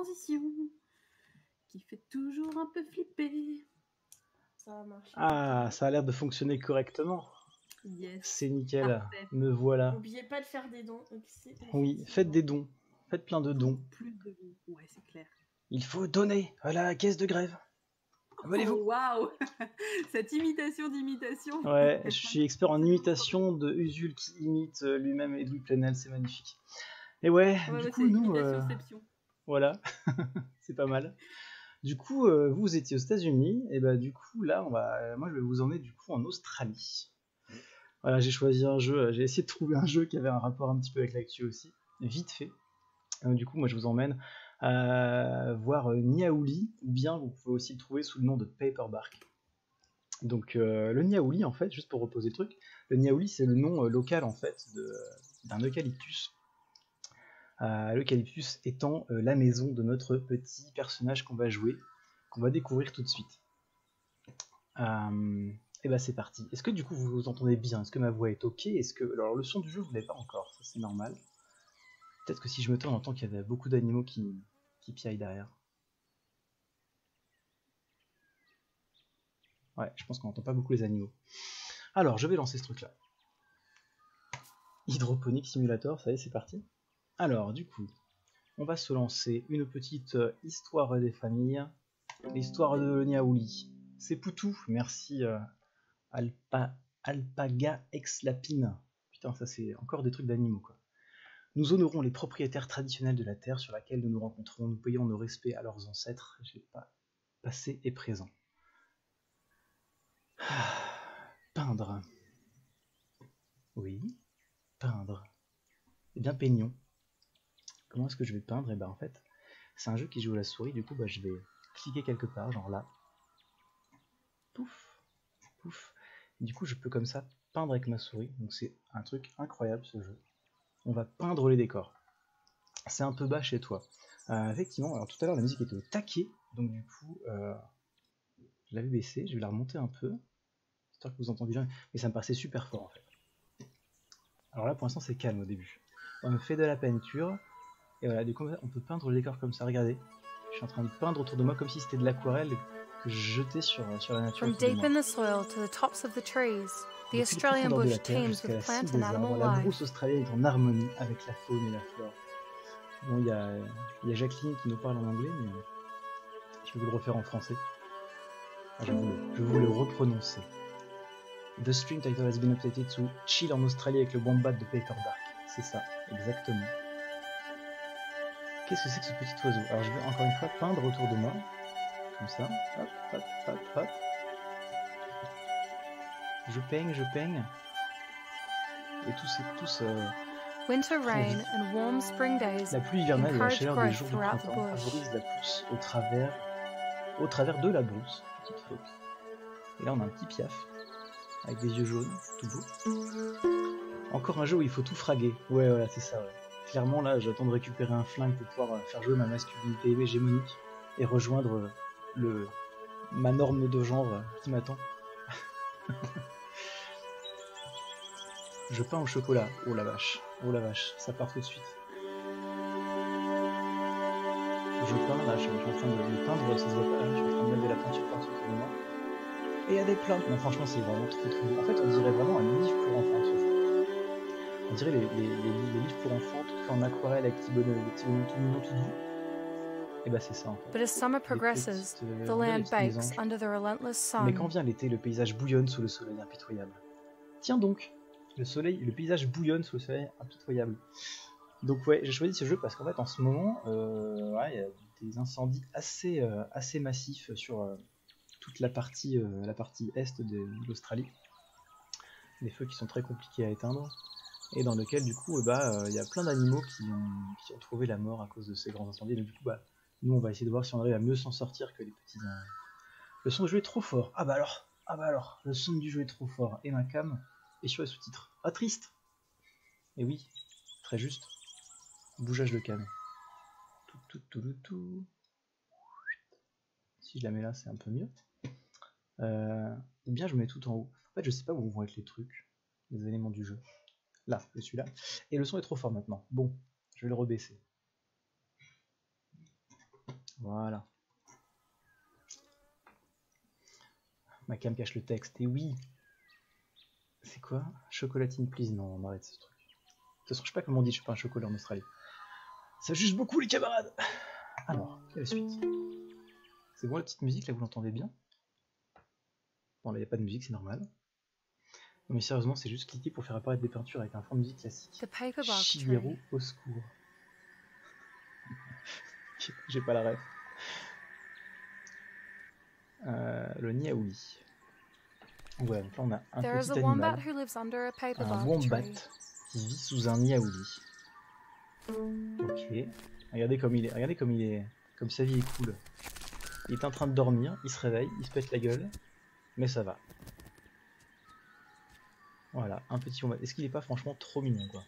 transition qui fait toujours un peu flipper. Ça va marcher. Ah, ça a l'air de fonctionner correctement. Yes. C'est nickel, Parfait. me voilà. N'oubliez pas de faire des dons. Oui, faites des dons. Faites plein de dons. Plus de dons. Ouais, c'est clair. Il faut donner à la caisse de grève. Abonnez-vous. Oh, waouh. Cette imitation d'imitation. Ouais, je suis expert en imitation de Usul qui imite lui-même Edoui Plenel, c'est magnifique. Et ouais, du coup, nous... voilà, c'est pas mal. Du coup, vous étiez aux États-Unis, et bah du coup, là, moi je vais vous emmener du coup en Australie. Voilà, j'ai choisi un jeu, j'ai essayé de trouver un jeu qui avait un rapport un petit peu avec l'actu aussi, vite fait. Du coup, moi je vous emmène voir Niaouli, ou bien vous pouvez aussi le trouver sous le nom de Paperbark. Donc le Niaouli, en fait, juste pour reposer le truc, le Niaouli c'est le nom local en fait d'un eucalyptus. L'eucalyptus étant la maison de notre petit personnage qu'on va jouer, qu'on va découvrir tout de suite. Et bah c'est parti. Est-ce que du coup vous entendez bien? Est-ce que ma voix est ok? Alors le son du jeu vous l'avez pas encore, ça c'est normal. Peut-être que si je me tourne, on entend qu'il y avait beaucoup d'animaux qui piaillent derrière. Ouais, je pense qu'on n'entend pas beaucoup les animaux. Alors, je vais lancer ce truc-là. Hydroponic Simulator, ça y est, c'est parti. Alors, du coup, on va se lancer une petite histoire des familles. L'histoire de Niaouli. C'est Poutou, merci Alpaga ex Lapine. Putain, ça c'est encore des trucs d'animaux, quoi. Nous honorons les propriétaires traditionnels de la terre sur laquelle nous nous rencontrons. Nous payons nos respects à leurs ancêtres. J'ai pas passé et présent. Peindre. Oui, peindre. Eh bien, peignons. Comment est-ce que je vais peindre? Et ben en fait, c'est un jeu qui joue à la souris, du coup bah, je vais cliquer quelque part, genre là. Pouf, pouf. Du coup je peux comme ça peindre avec ma souris, donc c'est un truc incroyable ce jeu. On va peindre les décors. C'est un peu bas chez toi. Effectivement, alors tout à l'heure la musique était au taquet, donc du coup je l'avais baissée, je vais la remonter un peu. J'espère que vous entendez bien, mais ça me paraissait super fort en fait. Alors là pour l'instant c'est calme au début. On fait de la peinture, et voilà, du coup on peut peindre le décor comme ça, regardez. Je suis en train de peindre autour de moi comme si c'était de l'aquarelle que je jetais sur la nature. From deep in the soil to the tops of the trees, the Australian bush teems with plant and animal la life. brousse australienne est en harmonie avec la faune et la flore. Bon, il y a Jacqueline qui nous parle en anglais, mais je vais vous le refaire en français. Je vais vous le reprononcer. The stream title has been updated to Chill en Australie avec le wombat de Paperbark. C'est ça, exactement. Qu'est-ce que c'est que ce petit oiseau? Alors je vais encore une fois peindre autour de moi. Comme ça. Hop, hop, hop, hop. Je peigne. Et tous Winter rain and warm spring days la pluie hivernale et la encourage chaleur des growth jours du throughout the printemps bush. favorisent la pousse au travers de la brousse. Petite faute. Et là on a un petit piaf avec des yeux jaunes, tout beau. Encore un jeu où il faut tout fraguer. Ouais, voilà, c'est ça. Ouais. Clairement là, j'attends de récupérer un flingue pour pouvoir faire jouer ma masculinité hégémonique et rejoindre ma norme de genre qui m'attend. Je peins au chocolat. Oh la vache, ça part tout de suite. Je peins, là, je suis en train de peindre, ça se voit pas, je suis en train de mettre de la peinture partout autour de moi. Et il y a des plantes. Non, franchement, c'est vraiment trop beau. En fait, on dirait vraiment un livre pour enfants, ce jeu. On dirait les livres pour enfants, tout fait en aquarelle avec des petits bonhommes tout mignons, tout doux. Et bah c'est ça en fait. But as summer progresses, the land bakes under the relentless sun. Mais quand vient l'été, le paysage bouillonne sous le soleil impitoyable. Tiens donc, le paysage bouillonne sous le soleil impitoyable. Donc ouais, j'ai choisi ce jeu parce qu'en fait en ce moment, il y a des incendies assez massifs sur toute la partie est de l'Australie. Des feux qui sont très compliqués à éteindre. Et dans lequel du coup il y a plein d'animaux qui ont trouvé la mort à cause de ces grands incendies. Donc du coup nous on va essayer de voir si on arrive à mieux s'en sortir que les petits. Le son du jeu est trop fort. Ah bah alors, le son du jeu est trop fort. Et ma cam est sur les sous-titres. Ah triste. Et oui, très juste. Bougeage de cam. Tout. Si je la mets là, c'est un peu mieux. Ou bien je mets tout en haut. En fait, je sais pas où vont être les trucs, les éléments du jeu. Là, je suis là. Et le son est trop fort maintenant. Bon, je vais le rebaisser. Voilà. Ma cam cache le texte. Et oui. C'est quoi? Chocolatine, please. Non, on arrête ce truc. De toute façon, je sais pas comment on dit je suis pas un chocolat en Australie. Ça juge beaucoup, les camarades. Alors, quelle est la suite? C'est bon la petite musique, là, vous l'entendez bien? Bon, là, il n'y a pas de musique, c'est normal. Non, mais sérieusement, c'est juste cliquer pour faire apparaître des peintures avec un fond de musique classique. Shigeru au secours. J'ai pas la ref. Le Niaouli. Ouais, donc là on a un petit animal, un wombat qui vit sous un Niaouli. Ok. Regardez comme il est, comme sa vie est cool. Il est en train de dormir, il se réveille, il se pète la gueule, mais ça va. Voilà, un petit wombat. Est-ce qu'il est pas franchement trop mignon, quoi?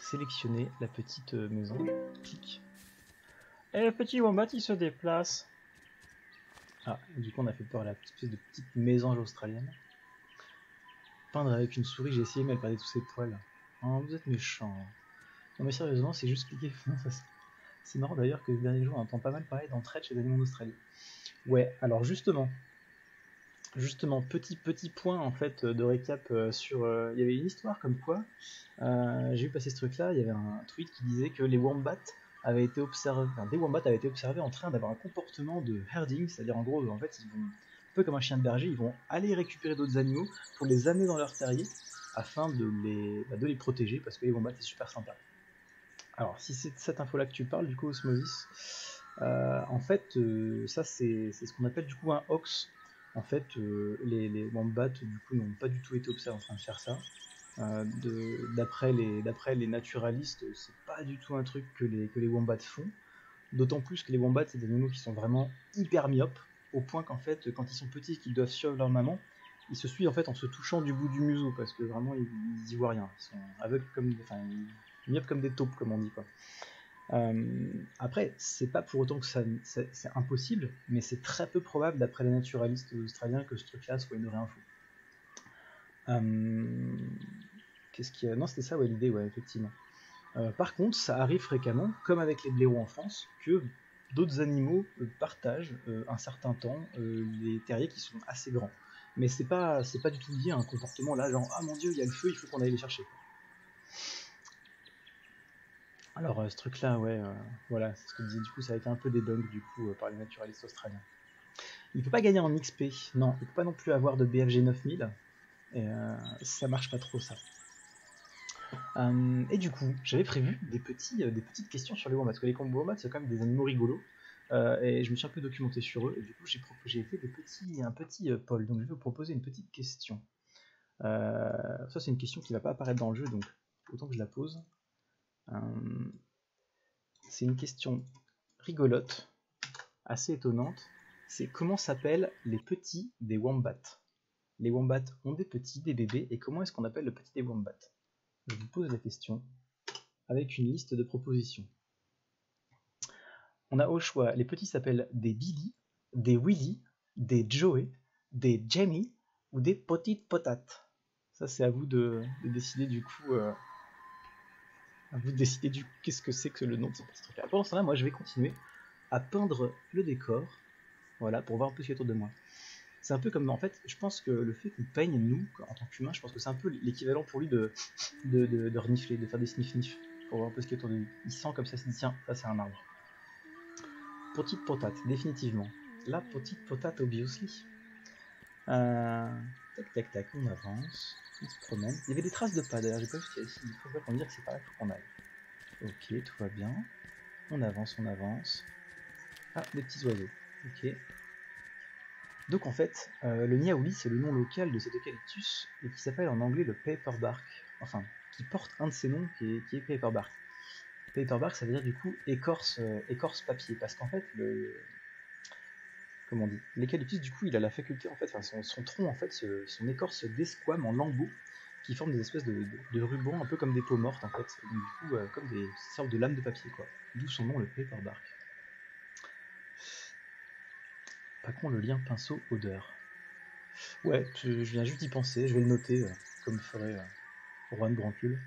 Sélectionner la petite maison. Clic. Et le petit wombat il se déplace. Ah, du coup on a fait peur à la espèce de petite mésange australienne. Peindre avec une souris, j'ai essayé mais elle perdait tous ses poils. Oh, vous êtes méchant. Non mais sérieusement, c'est juste cliquer. C'est marrant d'ailleurs que les derniers jours on entend pas mal parler d'entraide chez les animaux d'Australie. Ouais, alors justement, petit point en fait de récap sur... Il y avait une histoire comme quoi, j'ai vu passer ce truc là, il y avait un tweet qui disait que les wombats avaient été observés, des wombats avaient été observés en train d'avoir un comportement de herding, c'est-à-dire en gros en fait ils vont, un peu comme un chien de berger, ils vont aller récupérer d'autres animaux pour les amener dans leur terrier afin de les protéger parce que les wombats c'est super sympa. Alors si c'est de cette info là que tu parles du coup Osmosis, en fait ça c'est ce qu'on appelle du coup un hoax. En fait les wombats du coup n'ont pas du tout été observés en train de faire ça. D'après les naturalistes, c'est pas du tout un truc que les wombats font. D'autant plus que les wombats, c'est des animaux qui sont vraiment hyper myopes, au point qu'en fait, quand ils sont petits et qu'ils doivent suivre leur maman, ils se suivent en fait en se touchant du bout du museau, parce que vraiment ils y voient rien. Ils sont aveugles comme, myopes comme des taupes, comme on dit quoi. Après, c'est pas pour autant que c'est impossible, mais c'est très peu probable d'après les naturalistes australiens que ce truc-là soit une vraie info. Qu'est-ce qu'il y a? Non, c'était ça, ouais, l'idée, ouais, effectivement. Par contre, ça arrive fréquemment, comme avec les blaireaux en France, que d'autres animaux partagent un certain temps les terriers qui sont assez grands. Mais c'est pas du tout lié à un comportement là, genre ah mon dieu, il y a le feu, il faut qu'on aille les chercher. Alors ce truc-là, ouais, voilà, c'est ce que je disais. Du coup, ça a été un peu débunk du coup par les naturalistes australiens. Il peut pas gagner en XP, non, il peut pas non plus avoir de BFG 9000. Et ça marche pas trop ça. Et du coup, j'avais prévu des petites questions sur les wombats, parce que les wombats c'est quand même des animaux rigolos, et je me suis un peu documenté sur eux, et du coup j'ai fait un petit poll, donc je vais vous proposer une petite question. Ça c'est une question qui ne va pas apparaître dans le jeu, donc autant que je la pose. C'est une question rigolote, assez étonnante, c'est comment s'appellent les petits des wombats? Les wombats ont des petits, des bébés, et comment est-ce qu'on appelle le petit des wombats? Je vous pose la question avec une liste de propositions. On a au choix, les petits s'appellent des Billy, des Willy, des Joey, des Jamie ou des petites potates. Ça c'est à vous de décider du coup, qu'est-ce que c'est que le nom de ce petit truc-là. Pendant ce temps-là, moi je vais continuer à peindre le décor, voilà, pour voir un peu ce qu'il y a autour de moi. C'est un peu comme, en fait, je pense que le fait qu'on peigne, nous, en tant qu'humains, je pense que c'est un peu l'équivalent pour lui de renifler, de faire des sniff-sniff, pour voir un peu ce qu'il y a autour de lui. Il sent comme ça, il se dit, tiens, ça c'est un arbre. Petite potate, définitivement. La petite potate, obviously. Tac, tac, tac, on avance, on se promène. Il y avait des traces de pas, d'ailleurs, j'ai pas vu ce qu'il y a ici, il faut pas qu'on dire que c'est par là qu'il faut qu'on aille. Ok, tout va bien. On avance, on avance. Ah, des petits oiseaux. Ok. Donc en fait, le Niaouli c'est le nom local de cet eucalyptus et qui s'appelle en anglais le paperbark, enfin qui porte un de ses noms qui est paperbark. Paperbark ça veut dire du coup écorce papier, parce qu'en fait comment on dit, l'eucalyptus du coup il a la faculté en fait, enfin son tronc en fait, son écorce se desquame en lambeaux qui forment des espèces de rubans un peu comme des peaux mortes en fait, donc du coup comme des sortes de lames de papier quoi, d'où son nom le paperbark. Par contre le lien pinceau-odeur. Ouais, je viens juste d'y penser, je vais le noter, comme ferait Juan Brancule.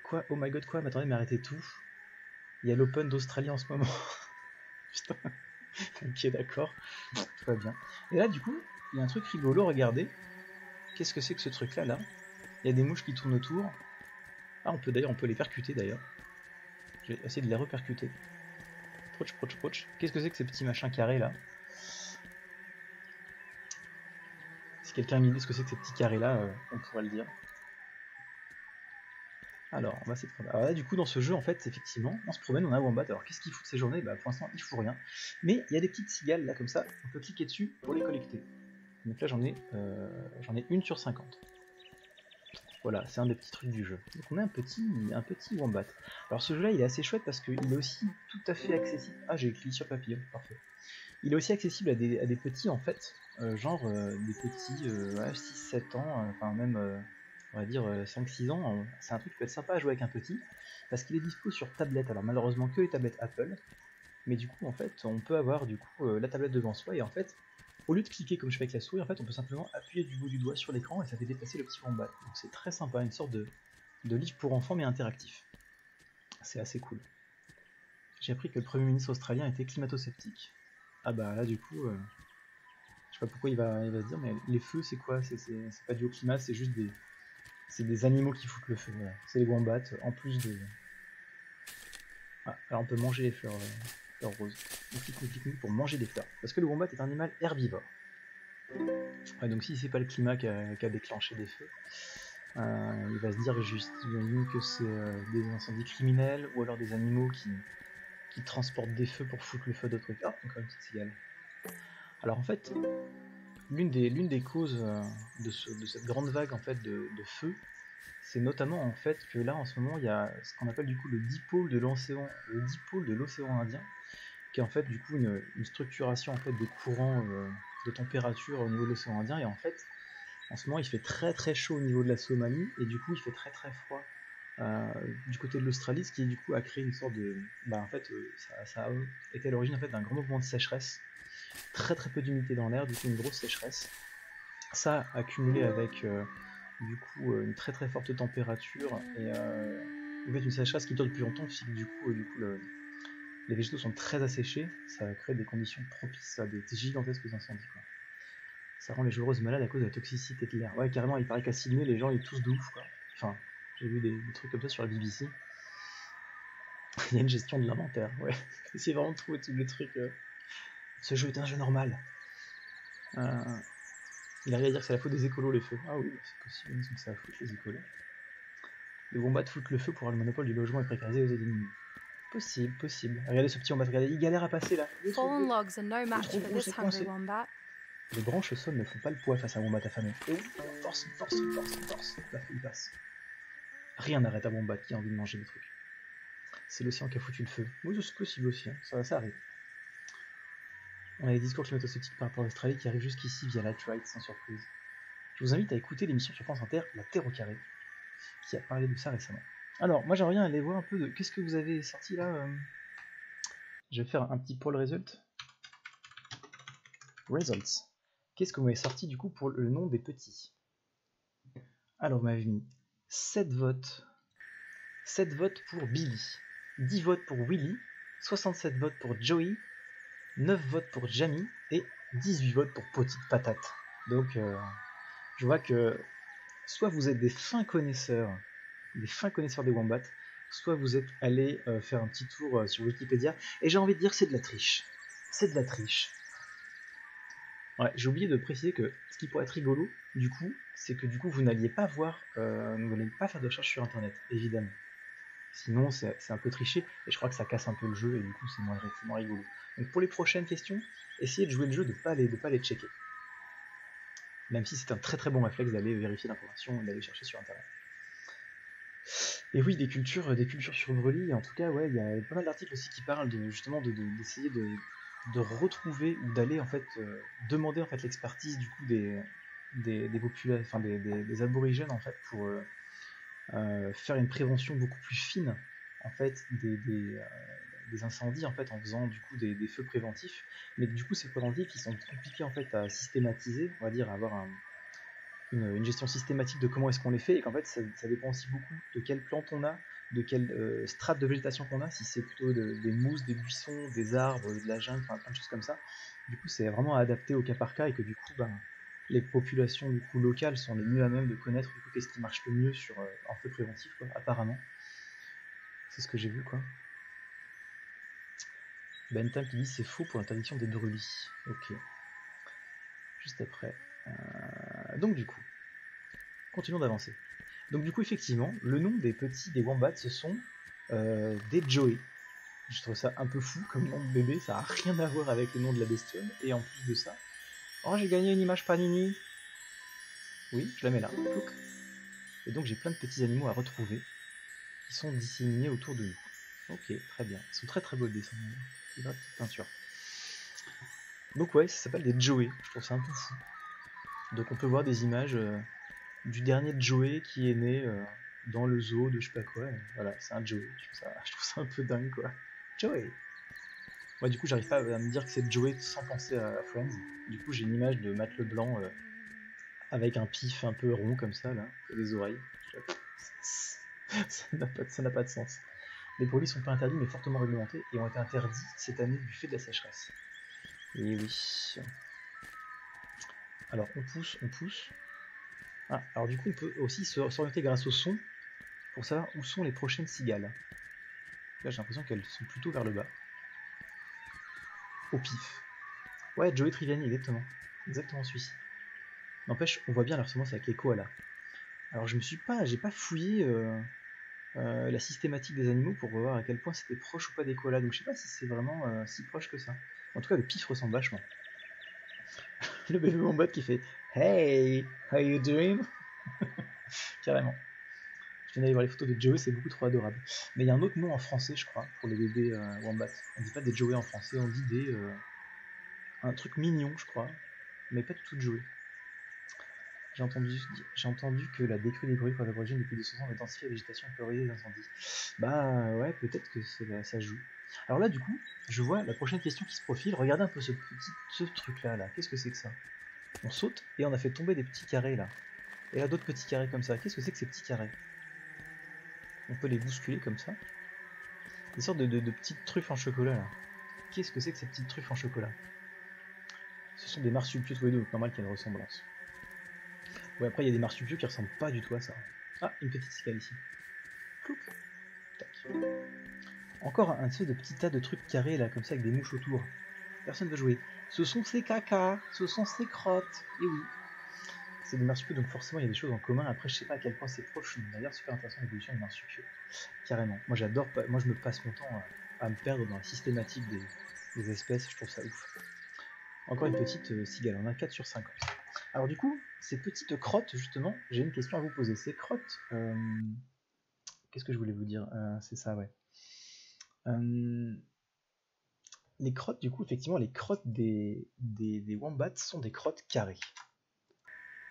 Quoi? Oh my god, quoi? Mais attendez, mais arrêtez tout. Il y a l'Open d'Australie en ce moment. Putain. Ok, d'accord. Tout va bien. Et là, du coup, il y a un truc rigolo, regardez. Qu'est-ce que c'est que ce truc-là, là? Il y a des mouches qui tournent autour. Ah, on peut les percuter, d'ailleurs. Je vais essayer de les repercuter. Proch, proch, proch. Qu'est-ce que c'est que ces petits machins carrés, là? Si quelqu'un a une idée de ce que c'est que ces petits carrés-là, on pourrait le dire. Alors, on va essayer de prendre... Alors là, du coup, dans ce jeu, en fait, effectivement, on se promène, on a Wombat. Alors, qu'est-ce qu'il fout de ces journées? Bah, pour l'instant, il fout rien. Mais il y a des petites cigales, là, comme ça. On peut cliquer dessus pour les collecter. Donc là, j'en ai une sur 50. Voilà, c'est un des petits trucs du jeu. Donc on a un petit Wombat. Alors ce jeu-là, il est assez chouette parce qu'il est aussi tout à fait accessible... Ah, j'ai écrit sur papillon, parfait. Il est aussi accessible à des petits, en fait. Des petits 6-7 ans, enfin même... on va dire 5-6 ans, c'est un truc qui peut être sympa à jouer avec un petit, parce qu'il est dispo sur tablette, alors malheureusement que les tablettes Apple, mais du coup en fait on peut avoir du coup la tablette devant soi, et en fait au lieu de cliquer comme je fais avec la souris, en fait on peut simplement appuyer du bout du doigt sur l'écran et ça fait déplacer le petit Wombat, donc c'est très sympa, une sorte de livre pour enfants mais interactif, c'est assez cool. J'ai appris que le Premier ministre australien était climato-sceptique. Ah bah là du coup, je sais pas pourquoi il va se dire, mais les feux c'est quoi? C'est pas dû au climat, c'est juste des animaux qui foutent le feu, voilà. C'est les wombats, en plus de... Ah, alors on peut manger les fleurs roses. On clique pour manger des fleurs. Parce que le wombat est un animal herbivore. Ouais, donc si c'est pas le climat qui a déclenché des feux, il va se dire juste que c'est des incendies criminels, ou alors des animaux qui transportent des feux pour foutre le feu d'autres trucs. Ah, encore une petite cigale. Alors en fait, l'une des causes de cette grande vague en fait de feu, c'est notamment en fait que là en ce moment il y a ce qu'on appelle du coup le dipôle de l'océan Indien, qui est en fait du coup une structuration en fait des courants de température au niveau de l'océan Indien, et en fait en ce moment il fait très très chaud au niveau de la Somalie, et du coup il fait très très froid du côté de l'Australie, ce qui du coup a créé une sorte de... Bah en fait ça a été à l'origine en fait d'un grand mouvement de sécheresse, très très peu d'humidité dans l'air, du coup une grosse sécheresse. Ça accumulé avec du coup une très très forte température et en fait une sécheresse qui dure depuis longtemps, fait que du coup les végétaux sont très asséchés, ça crée des conditions propices à des gigantesques incendies, quoi. Ça rend les joueuses malades à cause de la toxicité de l'air. Ouais, carrément, il paraît qu'à Sydney les gens ils toussent de ouf, quoi. Enfin, j'ai vu des trucs comme ça sur la BBC. Il y a une gestion de l'inventaire, ouais. C'est vraiment de trouver tous les trucs. Ce jeu est un jeu normal. Il arrive à dire que c'est la faute des écolos, les feux. Ah oui, c'est possible, donc c'est la faute les écolos. Les wombats foutent le feu pour avoir le monopole du logement et précariser les ennemis. Possible, possible. Regardez ce petit wombat, regardez, il galère à passer là. Fallen logs are no match for this hungry wombat. Les branches au sol ne font pas le poids face à un wombat affamé. Et oui, force. Là, il passe. Rien n'arrête un wombat qui a envie de manger des trucs. C'est l'océan qui a foutu le feu. Oui, c'est possible aussi, hein. Ça arrive. On a des discours climato-sceptiques par rapport à l'Australie qui arrivent jusqu'ici via l'alt-right, sans surprise. Je vous invite à écouter l'émission sur France Inter, La Terre au carré, qui a parlé de ça récemment. Alors, moi j'aimerais bien aller voir un peu de... Qu'est-ce que vous avez sorti là Je vais faire un petit poll result. Results. Qu'est-ce que vous avez sorti du coup pour le nom des petits? Alors, vous m'avez mis 7 votes. 7 votes pour Billy, 10 votes pour Willy, 67 votes pour Joey, 9 votes pour Jamie et 18 votes pour Petite Patate. Donc, je vois que soit vous êtes des fins connaisseurs des wombats, soit vous êtes allés faire un petit tour sur Wikipédia, et j'ai envie de dire c'est de la triche. C'est de la triche. Ouais, j'ai oublié de préciser que ce qui pourrait être rigolo, du coup, c'est que du coup vous n'alliez pas voir, vous n'alliez pas faire de recherche sur internet, évidemment. Sinon c'est un peu triché, et je crois que ça casse un peu le jeu, et du coup c'est moins rigolo. Donc pour les prochaines questions, essayez de jouer le jeu, de pas les checker. Même si c'est un très très bon réflexe d'aller vérifier l'information et d'aller chercher sur internet. Et oui, des cultures sur Brely, en tout cas, ouais, il y a pas mal d'articles aussi qui parlent justement d'essayer de retrouver ou d'aller en fait demander en fait l'expertise du coup des populations, enfin des aborigènes en fait pour faire une prévention beaucoup plus fine en fait des incendies en fait en faisant du coup des feux préventifs, mais du coup ces préventifs qui sont compliqués en fait à systématiser, on va dire à avoir une gestion systématique de comment est-ce qu'on les fait, et qu'en fait ça dépend aussi beaucoup de quelle plante on a, de quelle strate de végétation qu'on a, si c'est plutôt des mousses, des buissons, des arbres, de la jungle, enfin plein de choses comme ça. Du coup, c'est vraiment adapté au cas par cas et que du coup, ben, les populations du coup locales sont les mieux à même de connaître du coup qu'est-ce qui marche le mieux sur en feu préventif, quoi, apparemment. C'est ce que j'ai vu, quoi. Bentham qui dit c'est faux pour l'interdiction des brûlis. Ok. Juste après. Donc du coup, continuons d'avancer. Donc du coup, effectivement, le nom des petits, des wombats, ce sont des Joey. Je trouve ça un peu fou comme nom de bébé, ça n'a rien à voir avec le nom de la bestiole. Et en plus de ça, oh, j'ai gagné une image Panini. Oui, je la mets là. Plouc. Et donc j'ai plein de petits animaux à retrouver qui sont disséminés autour de nous. Ok, très bien. Ils sont très très beaux dessins. Une vraie petite peinture. Donc ouais, ça s'appelle des Joey. Je trouve ça un peu fou. Donc on peut voir des images du dernier Joey qui est né dans le zoo de je sais pas quoi. Voilà, c'est un Joey. Je trouve ça un peu dingue, quoi. Joey. Ouais, du coup, j'arrive pas à me dire que c'est Joey sans penser à Friends. Du coup, j'ai une image de Matt Leblanc avec un pif un peu rond comme ça, là, et des oreilles. Ça n'a pas de sens. Les brûlis sont pas interdits, mais fortement réglementés, et ont été interdits cette année du fait de la sécheresse. Et oui. Alors, on pousse. Ah, alors du coup, on peut aussi s'orienter grâce au son pour savoir où sont les prochaines cigales. Là, j'ai l'impression qu'elles sont plutôt vers le bas. Au pif. Ouais, Joey Tribbiani, exactement celui-ci. N'empêche, on voit bien la ressemblance avec les koalas. Alors j'ai pas fouillé la systématique des animaux pour voir à quel point c'était proche ou pas des koalas, donc je sais pas si c'est vraiment si proche que ça. En tout cas, le pif ressemble vachement. Le bébé wombat qui fait Hey, how you doing? Carrément. Je viens d'aller voir les photos de Joey, c'est beaucoup trop adorable. Mais il y a un autre nom en français, je crois, pour les bébés wombats. On dit pas des Joey en français, on dit des un truc mignon, je crois, mais pas du tout de Joey. J'ai entendu que la décrue des grues pour l'origine depuis 200 ans d'intensifier la végétation et favoriser les incendies. Bah ouais, peut-être que ça joue. Alors là, du coup, je vois la prochaine question qui se profile. Regardez un peu ce truc-là. Là. Qu'est-ce que c'est que ça? On saute et on a fait tomber des petits carrés là. Et là, d'autres petits carrés comme ça. Qu'est-ce que c'est que ces petits carrés? On peut les bousculer comme ça. Des sortes de petites truffes en chocolat là. Qu'est-ce que c'est que ces petites truffes en chocolat? Ce sont des marsupiaux tous les deux, donc normal qu'il y ait une ressemblance. Ouais, après, il y a des marsupiaux qui ressemblent pas du tout à ça. Ah, une petite cicale ici. Clouc. Tac. Encore un de petits tas de trucs carrés là, comme ça, avec des mouches autour. Personne veut jouer. Ce sont ces cacas, ce sont ces crottes. Et oui. C'est des marsupiaux, donc forcément, il y a des choses en commun. Après, je sais pas à quel point c'est proche. D'ailleurs, super intéressant l'évolution des marsupiaux. Carrément. Moi, j'adore. Moi, je me passe mon temps à me perdre dans la systématique des espèces. Je trouve ça ouf. Encore une petite cigale. On a 4 sur 50. Alors du coup, ces petites crottes, justement, j'ai une question à vous poser. Ces crottes, qu'est-ce que je voulais vous dire? C'est ça, ouais. Les crottes, du coup, effectivement, les crottes des wombats sont des crottes carrées.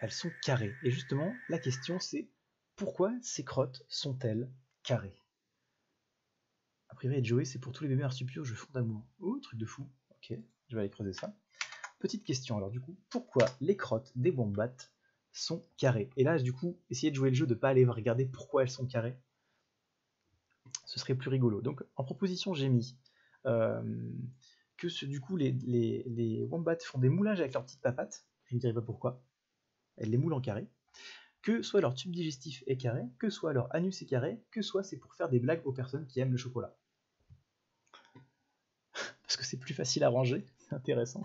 Elles sont carrées. Et justement, la question c'est, pourquoi ces crottes sont-elles carrées? A priori, Joey, c'est pour tous les bébés marsupiaux, je fonds d'amour. Oh, truc de fou. Ok, je vais aller creuser ça. Petite question, alors du coup, pourquoi les crottes des wombats sont carrées? Et là, du coup, essayez de jouer le jeu de ne pas aller regarder pourquoi elles sont carrées. Ce serait plus rigolo. Donc, en proposition, j'ai mis que du coup, les wombats font des moulages avec leurs petites papates. Je ne dirai pas pourquoi. Elles les moulent en carré. Que soit leur tube digestif est carré, que soit leur anus est carré, que soit c'est pour faire des blagues aux personnes qui aiment le chocolat. Parce que c'est plus facile à ranger, c'est intéressant.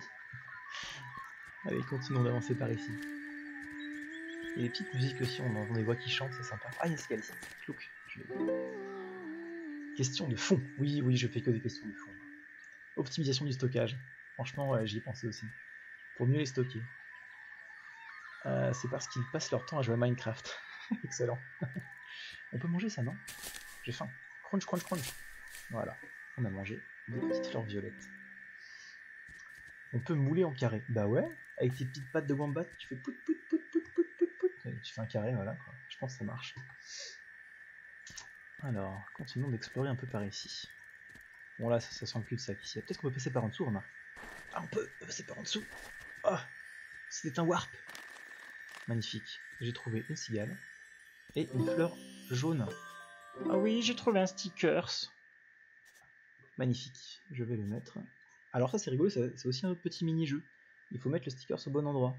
Allez, continuons d'avancer par ici. Et les petites musiques aussi, on entend des voix qui chantent, c'est sympa. Ah, il y a ce qu'il y a ici. Clouc. Question de fond. Oui, je fais que des questions de fond. Optimisation du stockage. Franchement, ouais, j'y ai pensé aussi. Pour mieux les stocker. C'est parce qu'ils passent leur temps à jouer à Minecraft. Excellent. On peut manger ça, non? J'ai faim. Crunch, crunch, crunch. Voilà, on a mangé des petites fleurs violettes. On peut mouler en carré. Bah ouais, avec tes petites pattes de wombat, tu fais pout pout pout pout pout pout pout. Et tu fais un carré, voilà quoi. Je pense que ça marche. Alors, continuons d'explorer un peu par ici. Bon là, ça sent le cul-de-sac ici. Peut-être qu'on peut passer par en dessous, remarque. Ah, on peut passer par en dessous. Oh, c'était un warp. Magnifique. J'ai trouvé une cigale et une fleur jaune. Ah oui, j'ai trouvé un stickers. Magnifique, je vais le mettre. Alors ça c'est rigolo, c'est aussi un autre petit mini-jeu. Il faut mettre le stickers au bon endroit.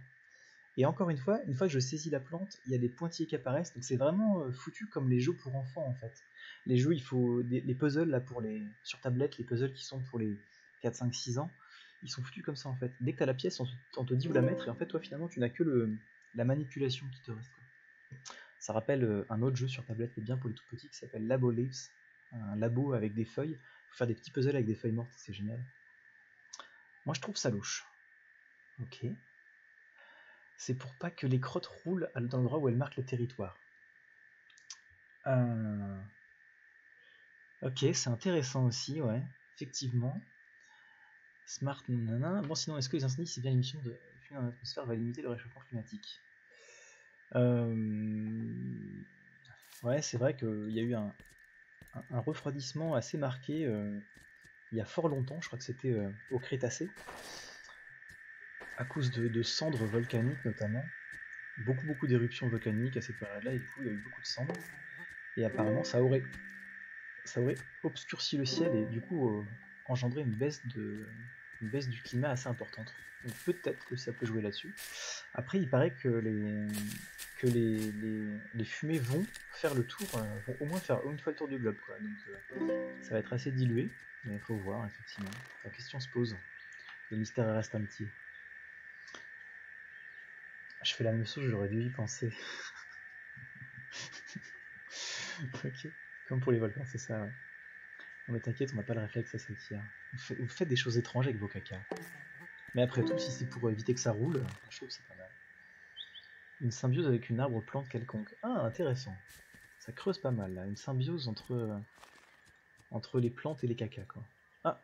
Et encore une fois que je saisis la plante, il y a des pointillés qui apparaissent, donc c'est vraiment foutu comme les jeux pour enfants en fait. Les jeux, il faut les puzzles là pour les sur tablette, les puzzles qui sont pour les 4, 5, 6 ans, ils sont foutus comme ça en fait. Dès que tu as la pièce, on te dit où la mettre, et en fait toi finalement tu n'as que la manipulation qui te reste, quoi. Ça rappelle un autre jeu sur tablette qui est bien pour les tout petits qui s'appelle Labo Leaves, un labo avec des feuilles. Faut faire des petits puzzles avec des feuilles mortes, c'est génial. Moi je trouve ça louche. Ok. C'est pour pas que les crottes roulent dans l'endroit où elles marquent le territoire. Ok, c'est intéressant aussi, ouais, effectivement. Smart, nanana. Bon, sinon, est-ce que les incendies, c'est bien l'émission de fumer dans l'atmosphère va limiter le réchauffement climatique? Ouais, c'est vrai qu'il y a eu un refroidissement assez marqué il y a fort longtemps, je crois que c'était au Crétacé, à cause de cendres volcaniques notamment. Beaucoup d'éruptions volcaniques à cette période-là, et du coup il y a eu beaucoup de cendres. Et apparemment ça aurait obscurci le ciel et du coup engendré une baisse du climat assez importante. Donc peut-être que ça peut jouer là-dessus. Après il paraît que les fumées vont faire le tour, vont au moins faire une fois le tour du globe, quoi. Donc ça va être assez dilué, mais il faut voir effectivement. La question se pose. Le mystère reste un petit. Je fais la même chose, j'aurais dû y penser. Ok, comme pour les volcans, c'est ça, ouais. Non mais t'inquiète, on n'a pas le réflexe, ça s'attire. Vous faites des choses étranges avec vos cacas. Mais après tout, si c'est pour éviter que ça roule, je trouve que c'est pas mal. Une symbiose avec une arbre-plante quelconque. Ah, intéressant. Ça creuse pas mal là, une symbiose entre les plantes et les cacas, quoi. Ah,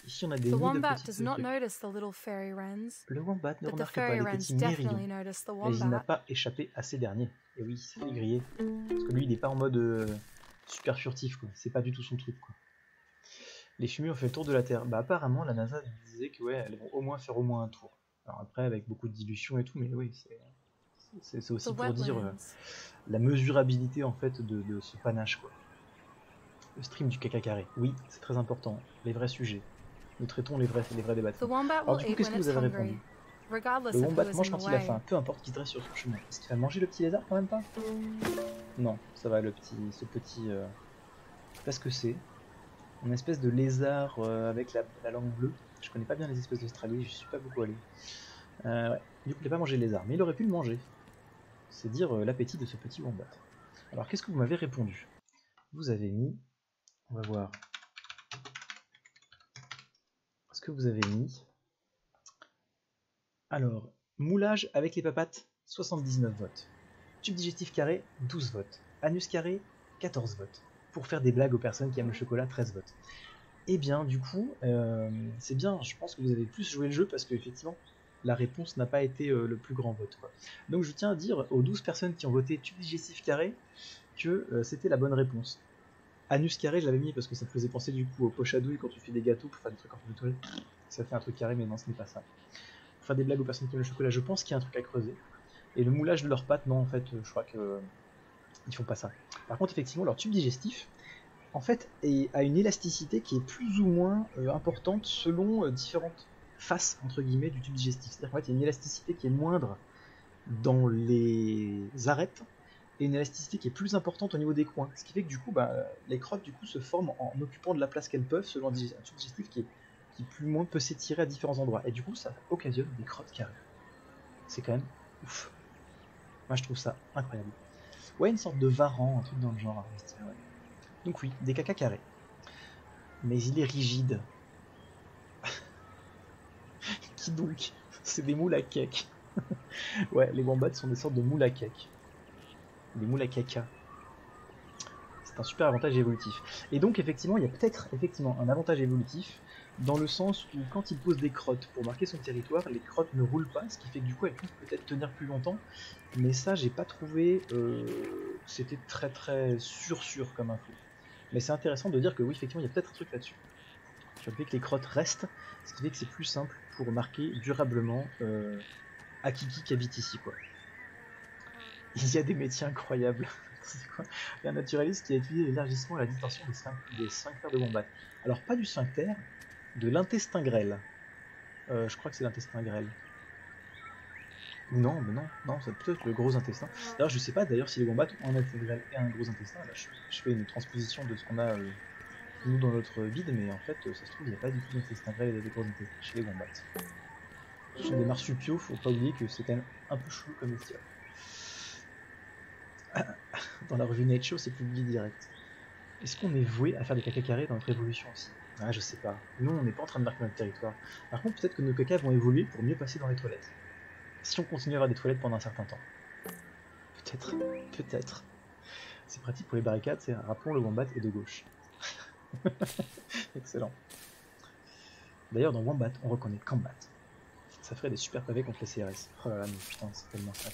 ici on a des nids de petites trucs. Le wombat ne remarque pas les petits mérillons, mais il n'a pas échappé à ces derniers. Et oui, c'est fait griller. Parce que lui, il n'est pas en mode super furtif, quoi. C'est pas du tout son truc, quoi. Les fumées ont fait le tour de la Terre. Bah apparemment, la NASA disait que ouais, elles vont au moins faire au moins un tour. Alors après, avec beaucoup de dilution et tout, mais oui, c'est aussi pour dire la mesurabilité en fait de ce panache, quoi. Le stream du caca carré. Oui, c'est très important. Les vrais sujets. Nous traitons les vrais débats. Alors du coup, qu'est-ce que vous avez répondu? Le wombat mange quand il a faim, peu importe qu'il se dresse sur son chemin. Est-ce qu'il va manger le petit lézard quand même pas? Non, ça va, ce petit... je sais pas ce que c'est. Une espèce de lézard avec la langue bleue. Je connais pas bien les espèces d'Australie, je suis pas beaucoup allé. Ouais. Du coup, il n'a pas mangé le lézard, mais il aurait pu le manger. C'est dire l'appétit de ce petit wombat. Alors, qu'est-ce que vous m'avez répondu? Vous avez mis... On va voir. Ce que vous avez mis. Alors, moulage avec les papates, 79 votes. Tube digestif carré, 12 votes. Anus carré, 14 votes. Pour faire des blagues aux personnes qui aiment le chocolat, 13 votes. Et bien, du coup, c'est bien, je pense que vous avez plus joué le jeu parce qu'effectivement, la réponse n'a pas été le plus grand vote, quoi. Donc je tiens à dire aux 12 personnes qui ont voté tube digestif carré que c'était la bonne réponse. Anus carré, je l'avais mis parce que ça me faisait penser du coup aux poches à douille quand tu fais des gâteaux pour faire des trucs en forme de toilette. Ça fait un truc carré, mais non, ce n'est pas ça. Pour faire des blagues aux personnes qui aiment le chocolat, je pense qu'il y a un truc à creuser. Et le moulage de leurs pattes, non, en fait, je crois que ils font pas ça. Par contre, effectivement, leur tube digestif, en fait, a une élasticité qui est plus ou moins importante selon différentes faces, entre guillemets, du tube digestif. C'est-à-dire qu'en fait, il y a une élasticité qui est moindre dans les arêtes, et une élasticité qui est plus importante au niveau des coins. Ce qui fait que du coup, les crottes du coup, se forment en occupant de la place qu'elles peuvent, selon un tube digestif qui plus ou moins peut s'étirer à différents endroits. Et du coup, ça occasionne des crottes carrées. C'est quand même ouf. Moi, je trouve ça incroyable. Ouais, une sorte de varan, un truc dans le genre. Ouais. Donc oui, des caca carrés. Mais il est rigide. Qui donc? C'est des moules à cake. Ouais, les wombats sont des sortes de moules à cake. Des moules à caca. C'est un super avantage évolutif. Et donc effectivement, il y a peut-être effectivement un avantage évolutif dans le sens où quand il pose des crottes pour marquer son territoire, les crottes ne roulent pas, ce qui fait que du coup elles peuvent peut-être tenir plus longtemps. Mais ça, j'ai pas trouvé c'était très sûr comme info. Mais c'est intéressant de dire que oui, effectivement, il y a peut-être un truc là-dessus. Sur le fait que les crottes restent, ce qui fait que c'est plus simple pour marquer durablement Akiki qui habite ici, quoi. Il y a des métiers incroyables. C'est quoi? Il y a un naturaliste qui a étudié l'élargissement et la distorsion des sphincters de wombat. Alors, pas du sphincter, de l'intestin grêle. Je crois que c'est l'intestin grêle. Non, mais non, c'est peut-être le gros intestin. D'ailleurs, je sais pas d'ailleurs si les wombats ont un intestin grêle et un gros intestin. Là, je fais une transposition de ce qu'on a nous dans notre vide, mais en fait, ça se trouve, il n'y a pas du tout d'intestin grêle et de gros intestin chez les wombats. Ce sont des marsupiaux, faut pas oublier que c'est quand même un peu chelou comme bestiole. Dans la revue Nature, c'est publié direct. Est-ce qu'on est voué à faire des caca carrés dans notre évolution aussi? Ah, je sais pas. Nous, on n'est pas en train de marquer notre territoire. Par contre, peut-être que nos cacas vont évoluer pour mieux passer dans les toilettes. Si on continue à avoir des toilettes pendant un certain temps. Peut-être. Peut-être. C'est pratique pour les barricades, c'est rappelons le wombat est de gauche. Excellent. D'ailleurs, dans wombat, on reconnaît combat. Ça ferait des super pavés contre les CRS. Oh là là, mais putain, c'est tellement ça.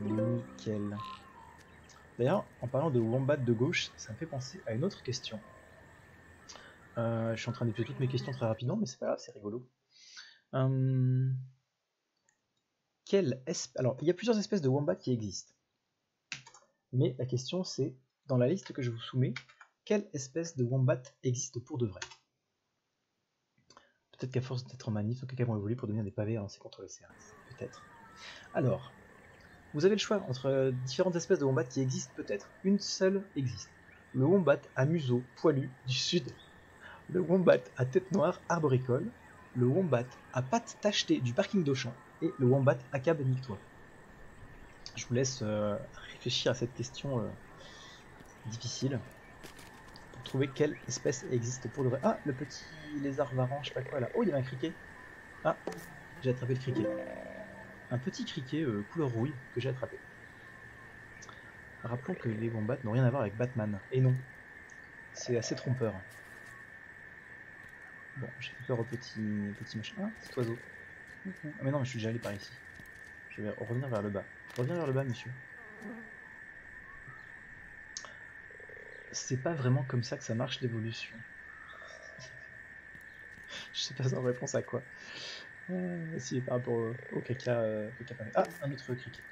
Nickel. D'ailleurs, en parlant de wombat de gauche, ça me fait penser à une autre question. Je suis en train d'épuiser toutes mes questions très rapidement, mais c'est pas grave, c'est rigolo. Alors, il y a plusieurs espèces de wombat qui existent. Mais la question c'est, dans la liste que je vous soumets, quelle espèce de wombat existe pour de vrai? Peut-être qu'à force d'être en manif, nos caca vont évoluer pour devenir des pavés à lancer contre le CRS. Peut-être. Alors, vous avez le choix entre différentes espèces de wombat qui existent peut-être. Une seule existe. Le wombat à museau poilu du sud. Le wombat à tête noire arboricole. Le wombat à pattes tachetées du parking d'Auchan. Et le wombat à cab nique-toi. Je vous laisse réfléchir à cette question difficile pour trouver quelle espèce existe pour de vrai. Ah, le petit lézard varan, je sais pas quoi là. Oh, il y avait un criquet. Ah, j'ai attrapé le criquet. Un petit criquet couleur rouille que j'ai attrapé. Rappelons que les wombats n'ont rien à voir avec Batman. Et non, c'est assez trompeur. Bon, j'ai fait peur au petit machin. Ah, petit oiseau. Ah mais non, mais je suis déjà allé par ici. Je vais revenir vers le bas. Reviens vers le bas, monsieur. C'est pas vraiment comme ça que ça marche l'évolution. Je sais pas en réponse à quoi. Si, par rapport au caca. Ah, un autre criquet.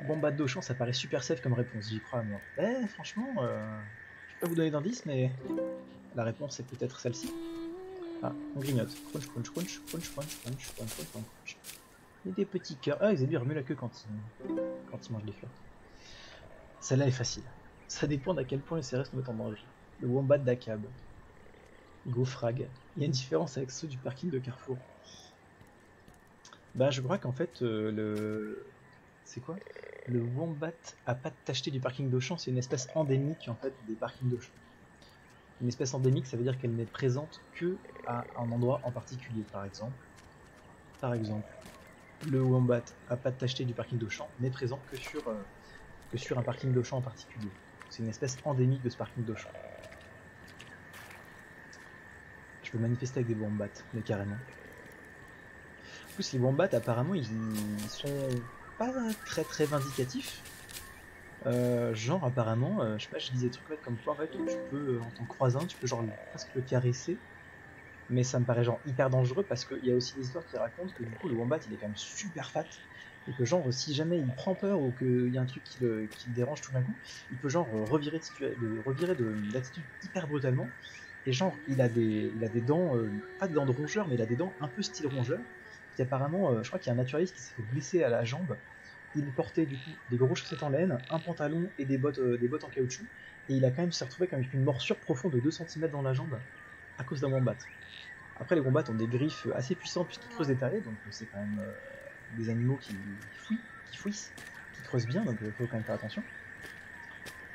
Wombat d'Auchan, ça paraît super safe comme réponse, j'y crois à moi. Franchement, je vais pas vous donner d'indice, mais la réponse est peut-être celle-ci. Ah, on grignote. Crunch, crunch, crunch, crunch, crunch, crunch, crunch, crunch, crunch. Il y a des petits cœurs. Ah, Xavier remue la queue quand il mange des fleurs. Celle-là est facile. Ça dépend d'à quel point les CRS nous mettent en danger. Le wombat d'Akab. Go frag. Il y a une différence avec ceux du parking de Carrefour. Bah, je crois qu'en fait, c'est quoi? Le wombat à pattes tachetées du parking d'Auchan, c'est une espèce endémique en fait des parkings d'Auchan. Une espèce endémique, ça veut dire qu'elle n'est présente que à un endroit en particulier, par exemple. Le wombat à pattes tachetées du parking d'Auchan n'est présent que sur un parking d'Auchan en particulier. C'est une espèce endémique de ce parking d'Auchan. Je peux manifester avec des wombats, mais carrément. En plus, les wombats, apparemment, ils sont pas très très vindicatifs. Genre, apparemment, je sais pas, je lisais des trucs comme quoi, en fait, tu peux, en tant que croisant, tu peux genre presque le caresser. Mais ça me paraît genre hyper dangereux parce qu'il y a aussi des histoires qui racontent que du coup, le wombat, il est quand même super fat. Et que genre, si jamais il prend peur ou qu'il y a un truc qui le dérange tout d'un coup, il peut genre revirer d'attitude hyper brutalement. Et genre, il a des dents, pas des dents de rongeur, mais il a des dents un peu style rongeur. Qui apparemment, je crois qu'il y a un naturaliste qui s'est fait blesser à la jambe. Il portait du coup des gros chaussettes en laine, un pantalon et des bottes en caoutchouc. Et il a quand même s'est retrouvé avec une morsure profonde de 2 cm dans la jambe à cause d'un wombat. Après, les wombats ont des griffes assez puissantes puisqu'ils creusent des terriers, donc c'est quand même des animaux qui fouissent, qui creusent bien, donc il faut quand même faire attention.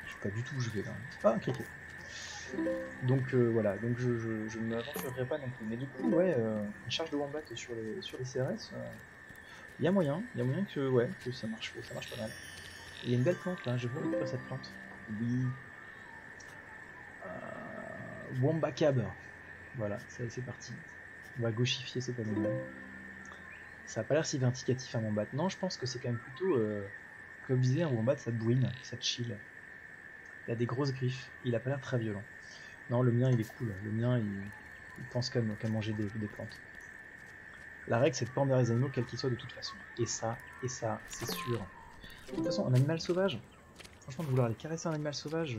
Je sais pas du tout où je vais là. Ah, un criquet. Donc voilà, donc je ne m'aventurerai pas non plus. Mais du coup, ouais, une charge de wombat sur les CRS, il y a moyen que ça marche pas mal. Il y a une belle plante là, je veux récupérer cette plante. Oui. Wombat cab. Voilà, c'est parti. On va gauchifier cet animal. Ça a pas l'air si vindicatif un wombat. Non, je pense que c'est quand même plutôt, comme je disais, un wombat ça bouine, ça chill. Il a des grosses griffes, il a pas l'air très violent. Non, le mien il est cool, le mien il pense qu'à manger des plantes. La règle, c'est de pas envers les animaux, quels qu'ils soient de toute façon. Et ça, c'est sûr. De toute façon, un animal sauvage, franchement, de vouloir aller caresser un animal sauvage,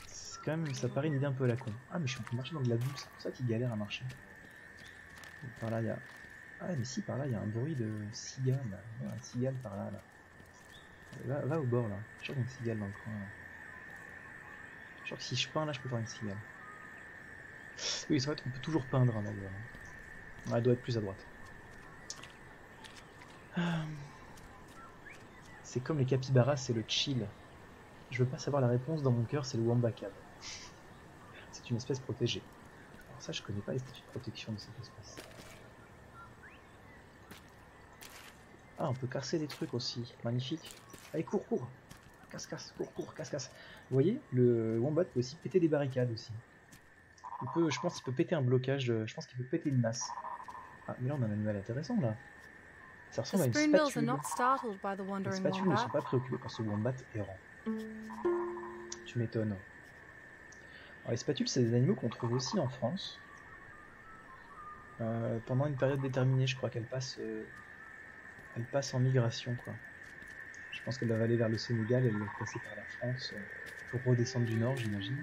c'est quand même, ça paraît une idée un peu à la con. Ah, mais je suis en train de marcher dans de la boue, c'est pour ça qu'il galère à marcher. Et par là, il y a... Ah, mais si, par là, il y a un bruit de cigale. Il y a un cigale par là, là. Va au bord, là. Je suis sûr qu'il y a une cigale dans le coin, là. Je suis sûr que si je peins, là, je peux faire une cigale. Oui, c'est vrai qu'on peut toujours peindre, hein, d'ailleurs. Ouais, elle doit être plus à droite. C'est comme les capybaras, c'est le chill. Je veux pas savoir la réponse, dans mon cœur, c'est le wambacab. C'est une espèce protégée. Alors ça, je connais pas les statuts de protection de cette espèce. Ah, on peut casser des trucs aussi. Magnifique. Allez, cours, cours. Casse, cours, casse. Vous voyez, le wombat peut aussi péter des barricades aussi. Il peut, je pense qu'il peut péter un blocage, je pense qu'il peut péter une masse. Ah, mais là on a un animal intéressant là. Ça ressemble à une spatule. Les spatules ne sont pas préoccupées par ce wombat errant. Tu m'étonnes. Alors les spatules, c'est des animaux qu'on trouve aussi en France. Pendant une période déterminée, je crois qu'elles passent en migration, quoi. Je pense qu'elles doivent aller vers le Sénégal, elles doivent passer par la France pour redescendre du nord, j'imagine.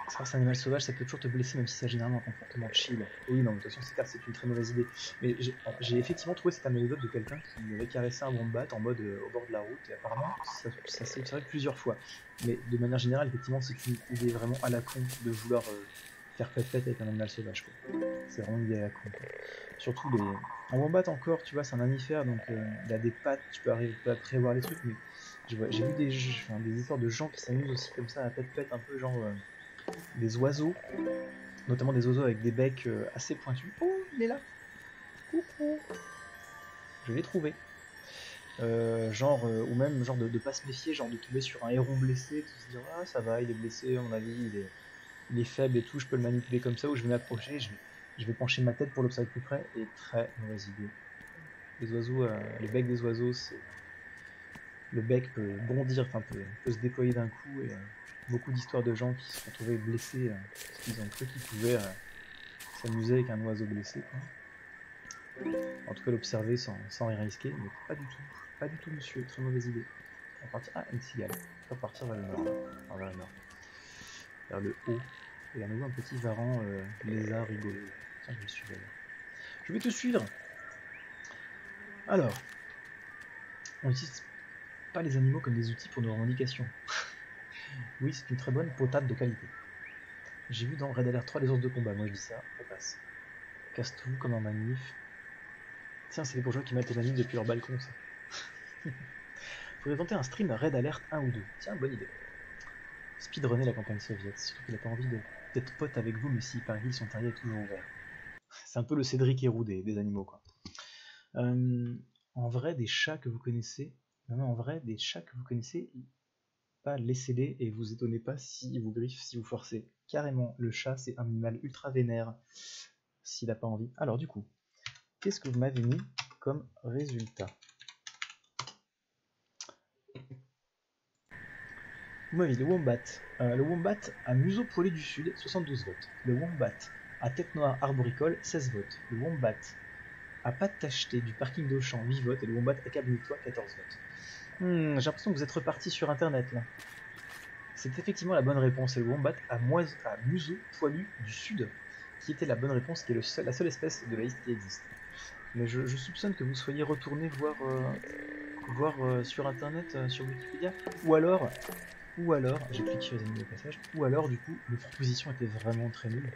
Ça reste un animal sauvage, ça peut toujours te blesser, même si c'est généralement un comportement chill. Oui, non, de toute façon, c'est une très mauvaise idée. Mais j'ai effectivement trouvé cette anecdote de quelqu'un qui avait caressé un wombat en mode au bord de la route, et apparemment, ça s'est observé plusieurs fois. Mais de manière générale, effectivement, c'est une idée vraiment à la con de vouloir faire pète-pète avec un animal sauvage, quoi. C'est vraiment une idée à la con, quoi. Surtout un wombat encore, tu vois, c'est un mammifère, donc il a des pattes, tu peux arriver à prévoir les trucs, mais j'ai vu des histoires de gens qui s'amusent aussi comme ça à pète-pète, un peu genre... des oiseaux, notamment des oiseaux avec des becs assez pointus. Oh, il est là. Coucou. Je l'ai trouvé. Ou même genre de pas se méfier, genre de tomber sur un héron blessé, de se dire ah ça va, il est blessé, à mon avis il est faible et tout, je peux le manipuler comme ça, ou je vais m'approcher, je vais pencher ma tête pour l'observer de plus près, et très mauvaise idée. Les oiseaux, le bec des oiseaux, le bec peut bondir, enfin peut se déployer d'un coup, et beaucoup d'histoires de gens qui se sont retrouvés blessés parce qu'ils ont cru qu'ils pouvaient s'amuser avec un oiseau blessé, quoi. En tout cas l'observer sans rien risquer, mais pas du tout monsieur, très mauvaise idée. On va partir, une cigale, on va partir vers le nord, enfin, vers le nord, vers le haut, et à nouveau un petit varan lézard rigolo. Tiens, je vais le suivre là. Je vais te suivre. Alors, on n'utilise pas les animaux comme des outils pour nos revendications. Oui, c'est une très bonne potade de qualité. J'ai vu dans Red Alert 3 les ours de combat, moi je dis ça, on passe. Casse-tout comme un manif. Tiens, c'est les bourgeois qui mettent les manifs depuis leur balcon, ça. Faudrait tenter un stream Red Alert 1 ou 2. Tiens, bonne idée. Speedrunner la campagne soviète, surtout qu'il a pas envie d'être pote avec vous, mais si par exemple son terrier est toujours ouvert. C'est un peu le Cédric Héroux des animaux, quoi. En vrai, des chats que vous connaissez, pas laissez-les et vous étonnez pas si vous griffent, si vous forcez. Carrément, le chat c'est un animal ultra vénère s'il n'a pas envie. Alors du coup, qu'est-ce que vous m'avez mis comme résultat? Vous m'avez le wombat. Le wombat à museau poilé du sud, 72 votes. Le wombat à tête noire arboricole, 16 votes. Le wombat à pattes tachetées du parking d'Auchan, 8 votes. Et le wombat à câble-toi, 14 votes. J'ai l'impression que vous êtes reparti sur internet là. C'est effectivement la bonne réponse, c'est le wombat à museau poilu du sud, qui était la bonne réponse, qui est la seule espèce de la liste qui existe. Mais je soupçonne que vous soyez retourné voir sur internet, sur Wikipédia, ou alors, j'ai cliqué sur les animaux au passage, ou alors du coup, les propositions étaient vraiment très nulles.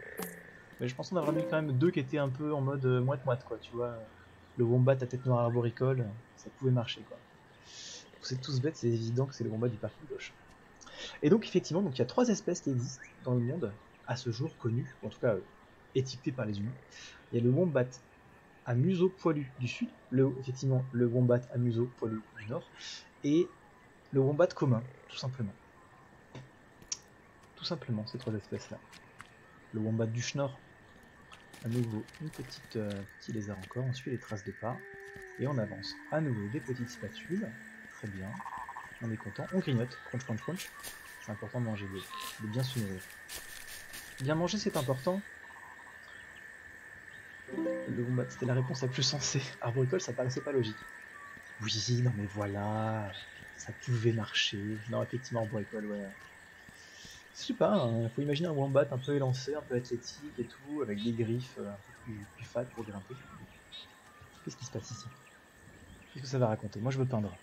Mais je pense qu'on a vraiment eu quand même deux qui étaient un peu en mode moite-moite, quoi, tu vois. Le wombat à tête noire arboricole, ça pouvait marcher, quoi. Vous êtes tous bêtes, c'est évident que c'est le wombat du parking gauche. Et donc effectivement, il y a 3 espèces qui existent dans le monde, à ce jour connues, ou en tout cas étiquetées par les humains. Il y a le wombat à museau poilu du sud, effectivement le wombat à museau poilu du nord, et le wombat commun, tout simplement. Tout simplement, ces 3 espèces-là. Le wombat du schnorr, à nouveau une petit lézard encore, on suit les traces de pas, et on avance. À nouveau des petites spatules, très bien. On est content, on grignote, crunch crunch crunch. C'est important de manger de bien se nourrir. Bien manger, c'est important. Le wombat, c'était la réponse la plus sensée. Arboricole, ça paraissait pas logique. Oui, non mais voilà, ça pouvait marcher. Non, effectivement, arboricole, ouais. Je sais pas, hein, faut imaginer un wombat un peu élancé, un peu athlétique et tout, avec des griffes un peu plus fat pour grimper. Qu'est-ce qui se passe ici? Qu'est-ce que ça va raconter? Moi, je veux peindre.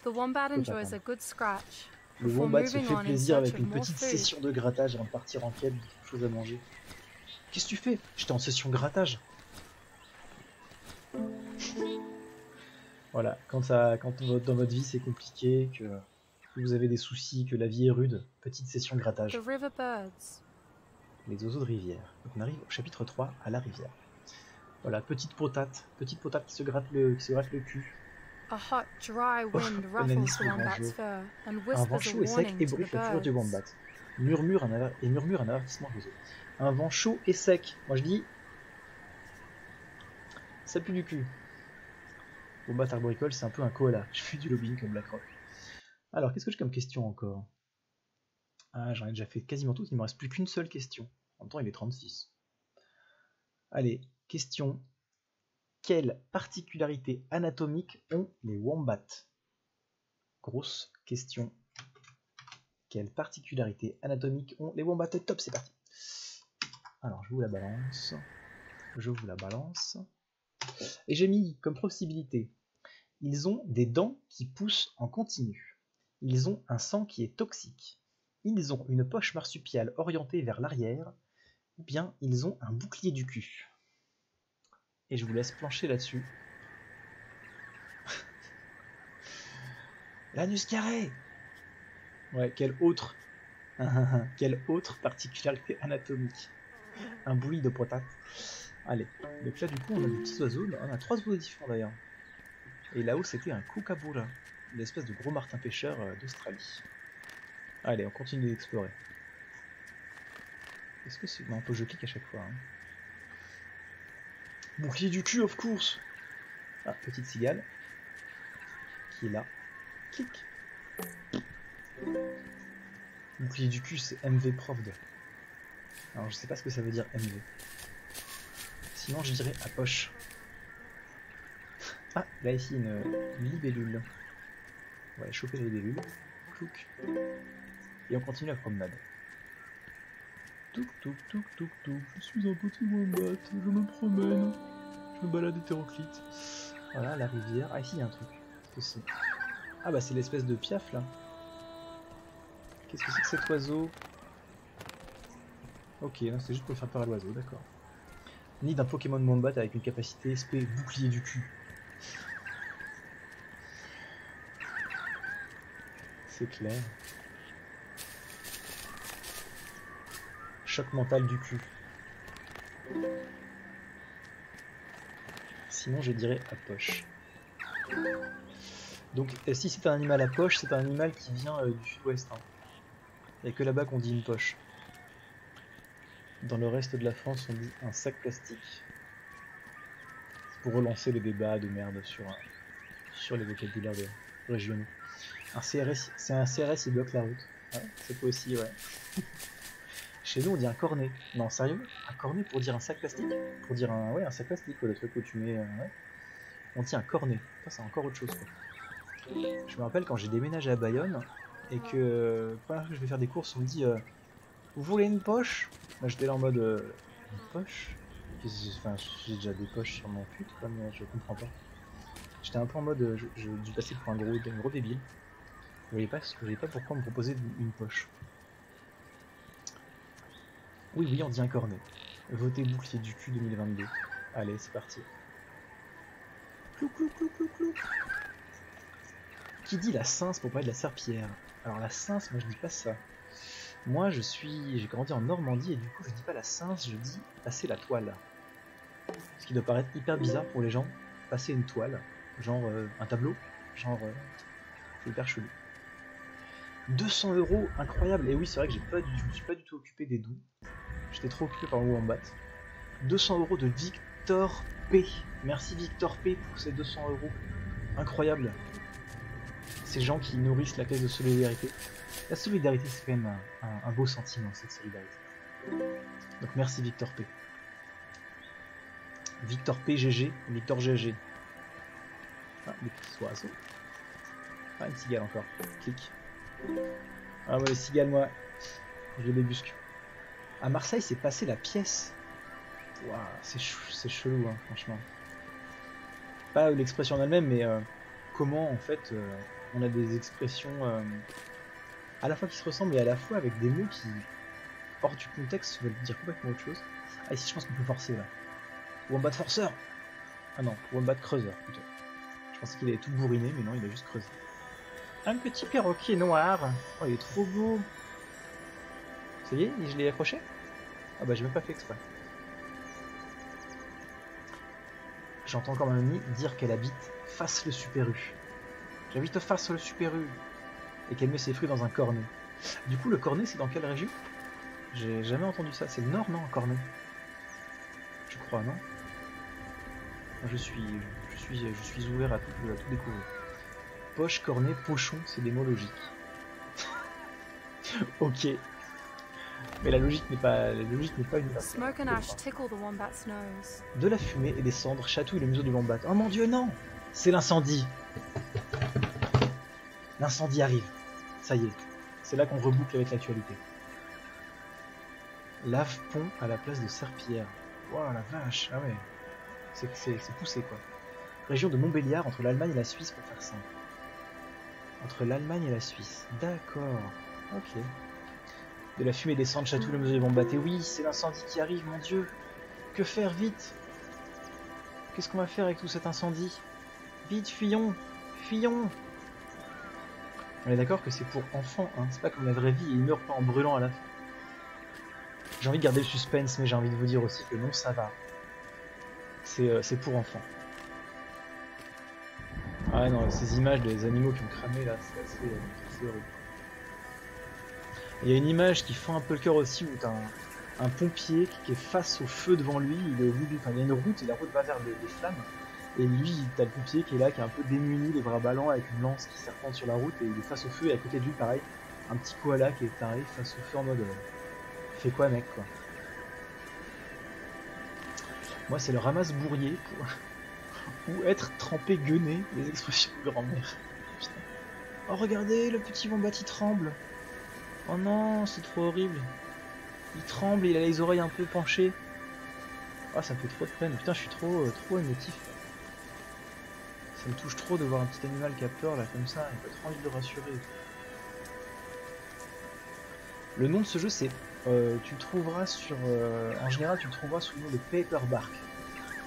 The wombat enjoys a good scratch. Le wombat se fait plaisir avec une petite session de grattage avant de partir en quête de quelque chose à manger. Qu'est-ce que tu fais? J'étais en session grattage. Voilà, quand dans votre vie c'est compliqué, que vous avez des soucis, que la vie est rude, petite session grattage. The river birds. Les oiseaux de rivière. Donc on arrive au chapitre 3, à la rivière. Voilà, petite potate qui se gratte le cul. A hot, dry wind ruffles the wombat's fur and Un vent whispers a chaud et sec warning to ébruite the le fur du birds. wombat. Murmure un avertissement aux oiseaux. Un vent chaud et sec. Moi je dis... Ça pue du cul. Wombat arboricole, c'est un peu un koala. Je fais du lobbying comme BlackRock. Alors, qu'est-ce que j'ai comme question encore? Ah, j'en ai déjà fait quasiment toutes, il ne me reste plus qu'une seule question. En même temps, il est 36. Allez, question. Quelle particularité anatomique ont les wombats? Grosse question. Quelle particularité anatomique ont les wombats? Top, c'est parti. Alors, je vous la balance. Et j'ai mis comme possibilité. Ils ont des dents qui poussent en continu. Ils ont un sang qui est toxique. Ils ont une poche marsupiale orientée vers l'arrière. Ou bien ils ont un bouclier du cul. Et je vous laisse plancher là-dessus. L'anus carré. Ouais, quelle autre particularité anatomique? Un bouilli de potate. Allez, donc là du coup on a des petits oiseaux. On a 3 oiseaux différents d'ailleurs. Et là-haut c'était un kookaburra, une espèce de gros martin pêcheur d'Australie. Allez, on continue d'explorer. Est-ce que c'est... Non, faut que je clique à chaque fois. Hein. Bouclier du cul, of course. Ah, petite cigale. Qui est là. Clic. Bouclier du cul, c'est MV Provd. Alors je sais pas ce que ça veut dire MV. Sinon je dirais à poche. Ah, là ici une libellule. On va aller choper la libellule. Clouc. Et on continue la promenade. Touc touc touc touc touc. Je suis un petit wombat, je me promène. Je me balade hétéroclite. Voilà la rivière. Ah ici il y a un truc. Qu'est-ce que c'est? Ah bah c'est l'espèce de piaf là. Qu'est-ce que c'est que cet oiseau? Ok, c'est juste pour faire peur à l'oiseau, d'accord. Ni d'un Pokémon Wombat avec une capacité SP bouclier du cul. C'est clair. Choc mental du cul. Sinon je dirais à poche. Donc si c'est un animal à poche, c'est un animal qui vient du sud-ouest. Hein. Il n'y a que là-bas qu'on dit une poche. Dans le reste de la France, on dit un sac plastique. C'est pour relancer les débats de merde sur les vocabulaires régionaux. Un CRS, c'est un CRS, il bloque la route. Ouais, c'est quoi aussi, ouais. Chez nous, on dit un cornet. Non, sérieux? Un cornet pour dire un sac plastique? Pour dire un... Ouais, un sac plastique, quoi, le truc où tu mets... ouais. On dit un cornet. Ça, c'est encore autre chose, quoi. Je me rappelle quand j'ai déménagé à Bayonne, et que... la première fois que je vais faire des courses, on me dit... vous voulez une poche? Bah, j'étais là en mode... une poche? Enfin, j'ai déjà des poches sur mon cul, quoi, mais je comprends pas. J'étais un peu en mode... j'ai dû passer pour un gros débile. Je voyais pas pourquoi on me proposait une poche. Oui, on dit un cornet. Votez bouclier du cul 2022. Allez, c'est parti. Clou, clou, clou, clou, clou. Qui dit la cince pour parler de la serpillière? Alors la cince, moi je dis pas ça. Moi j'ai grandi en Normandie et du coup je dis pas la cince, je dis passer la toile. Ce qui doit paraître hyper bizarre pour les gens, passer une toile, genre un tableau, genre c'est hyper chelou. 200 €, incroyable. Et oui, c'est vrai que je me suis pas du tout occupé des doux. J'étais trop occupé par le wombat. 200 € de Victor P. Merci Victor P pour ces 200 €. Incroyable. Ces gens qui nourrissent la caisse de solidarité. La solidarité, c'est quand même un beau sentiment, cette solidarité. Donc merci Victor P. Victor P GG, Victor GG. Ah, des petits oiseaux. Ah, une cigale encore. Clic. Ah ouais, les cigales, moi, je les débusque. À Marseille, c'est passé la pièce. Waouh, c'est chelou, hein, franchement. Pas l'expression en elle-même, mais comment, en fait, on a des expressions à la fois qui se ressemblent et à la fois avec des mots qui, hors du contexte, veulent dire complètement autre chose. Ah, ici, je pense qu'on peut forcer, là. Wombat forceur. Ah non, Wombat creuseur, plutôt. Je pensais qu'il avait tout bourriné, mais non, il a juste creusé. Un petit perroquet noir. Oh, il est trop beau. Ça y est, je l'ai accroché? Ah bah j'ai même pas fait exprès. J'entends encore ma mamie dire qu'elle habite face le Super U. J'habite face le Super U. Et qu'elle met ses fruits dans un cornet. Du coup, le cornet, c'est dans quelle région? J'ai jamais entendu ça. C'est le nord, non, cornet? Je crois, non? Je suis ouvert à tout découvrir. Poche, cornet, pochon, c'est des mots logiques. Ok. Mais la logique n'est pas une De la fumée et des cendres chatouillent le museau du wombat. Oh mon dieu, non! C'est l'incendie! L'incendie arrive. Ça y est. C'est là qu'on reboucle avec l'actualité. Lave-pont à la place de Serpillière. Waouh, la vache! Ah ouais. C'est poussé, quoi. Région de Montbéliard, entre l'Allemagne et la Suisse, pour faire simple. Entre l'Allemagne et la Suisse. D'accord. Ok. De la fumée descend, chatouille le museau des wombat. Et oui, c'est l'incendie qui arrive, mon dieu. Que faire, vite? Qu'est-ce qu'on va faire avec tout cet incendie? Vite, fuyons. Fuyons. On est d'accord que c'est pour enfants, hein. C'est pas comme la vraie vie, il meurt pas en brûlant à la fin. J'ai envie de garder le suspense, mais j'ai envie de vous dire aussi que non, ça va. C'est pour enfants. Ah non, ces images des animaux qui ont cramé là, c'est assez horrible. Il y a une image qui fend un peu le cœur aussi où t'as un pompier qui est face au feu devant lui, il est au bout il y a une route et la route va vers des flammes. Et lui, t'as le pompier qui est là, qui est un peu démuni, les bras ballants avec une lance qui serpente sur la route et il est face au feu et à côté de lui pareil, un petit koala qui est taré face au feu en mode fais quoi mec quoi. Moi c'est le ramasse-bourrier ou être trempé gueuné, les expressions de grand-mère. Oh regardez, le petit wombat il tremble. Oh non, c'est trop horrible. Il tremble, il a les oreilles un peu penchées. Ah, ça me fait trop de peine. Putain, je suis trop émotif. Ça me touche trop de voir un petit animal qui a peur là comme ça. Il a pas trop envie de le rassurer. Le nom de ce jeu, c'est tu le trouveras sur en général, tu le trouveras sous le nom de Paper Bark.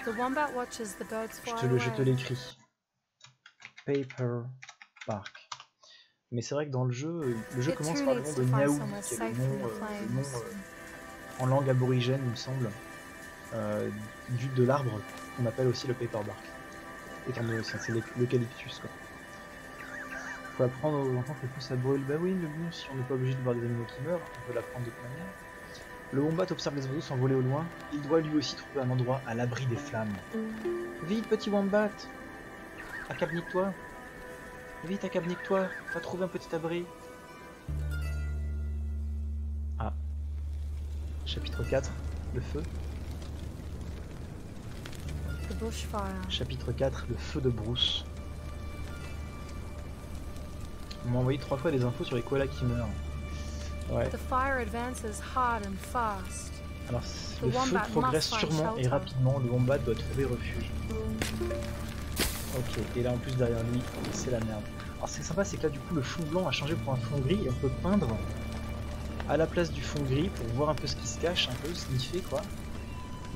Je te l'écris. Paper Bark. Mais c'est vrai que dans le jeu commence par le nom de Niaouli, qui est le nom en langue aborigène, il me semble, de l'arbre qu'on appelle aussi le Paper Bark. Étant donné que c'est l'eucalyptus, quoi. Faut apprendre aux enfants que le plus ça brûle. Bah oui, mais bon, si on n'est pas obligé de voir des animaux qui meurent, on peut l'apprendre de toute manière. Le wombat observe les oiseaux s'envoler au loin. Il doit lui aussi trouver un endroit à l'abri des flammes. Vite, petit wombat! Accapnique-toi! Vite, accapnique-toi! Va trouver un petit abri! Ah. Chapitre 4, le feu. Chapitre 4, le feu de brousse. On m'a envoyé 3 fois des infos sur les koalas qui meurent. Ouais. Alors, le feu progresse sûrement et rapidement, le wombat doit trouver refuge. Ok, et là en plus derrière lui, c'est la merde. Alors c'est sympa, c'est que là du coup le fond blanc a changé pour un fond gris et on peut peindre à la place du fond gris pour voir un peu ce qui se cache, un peu sniffer quoi.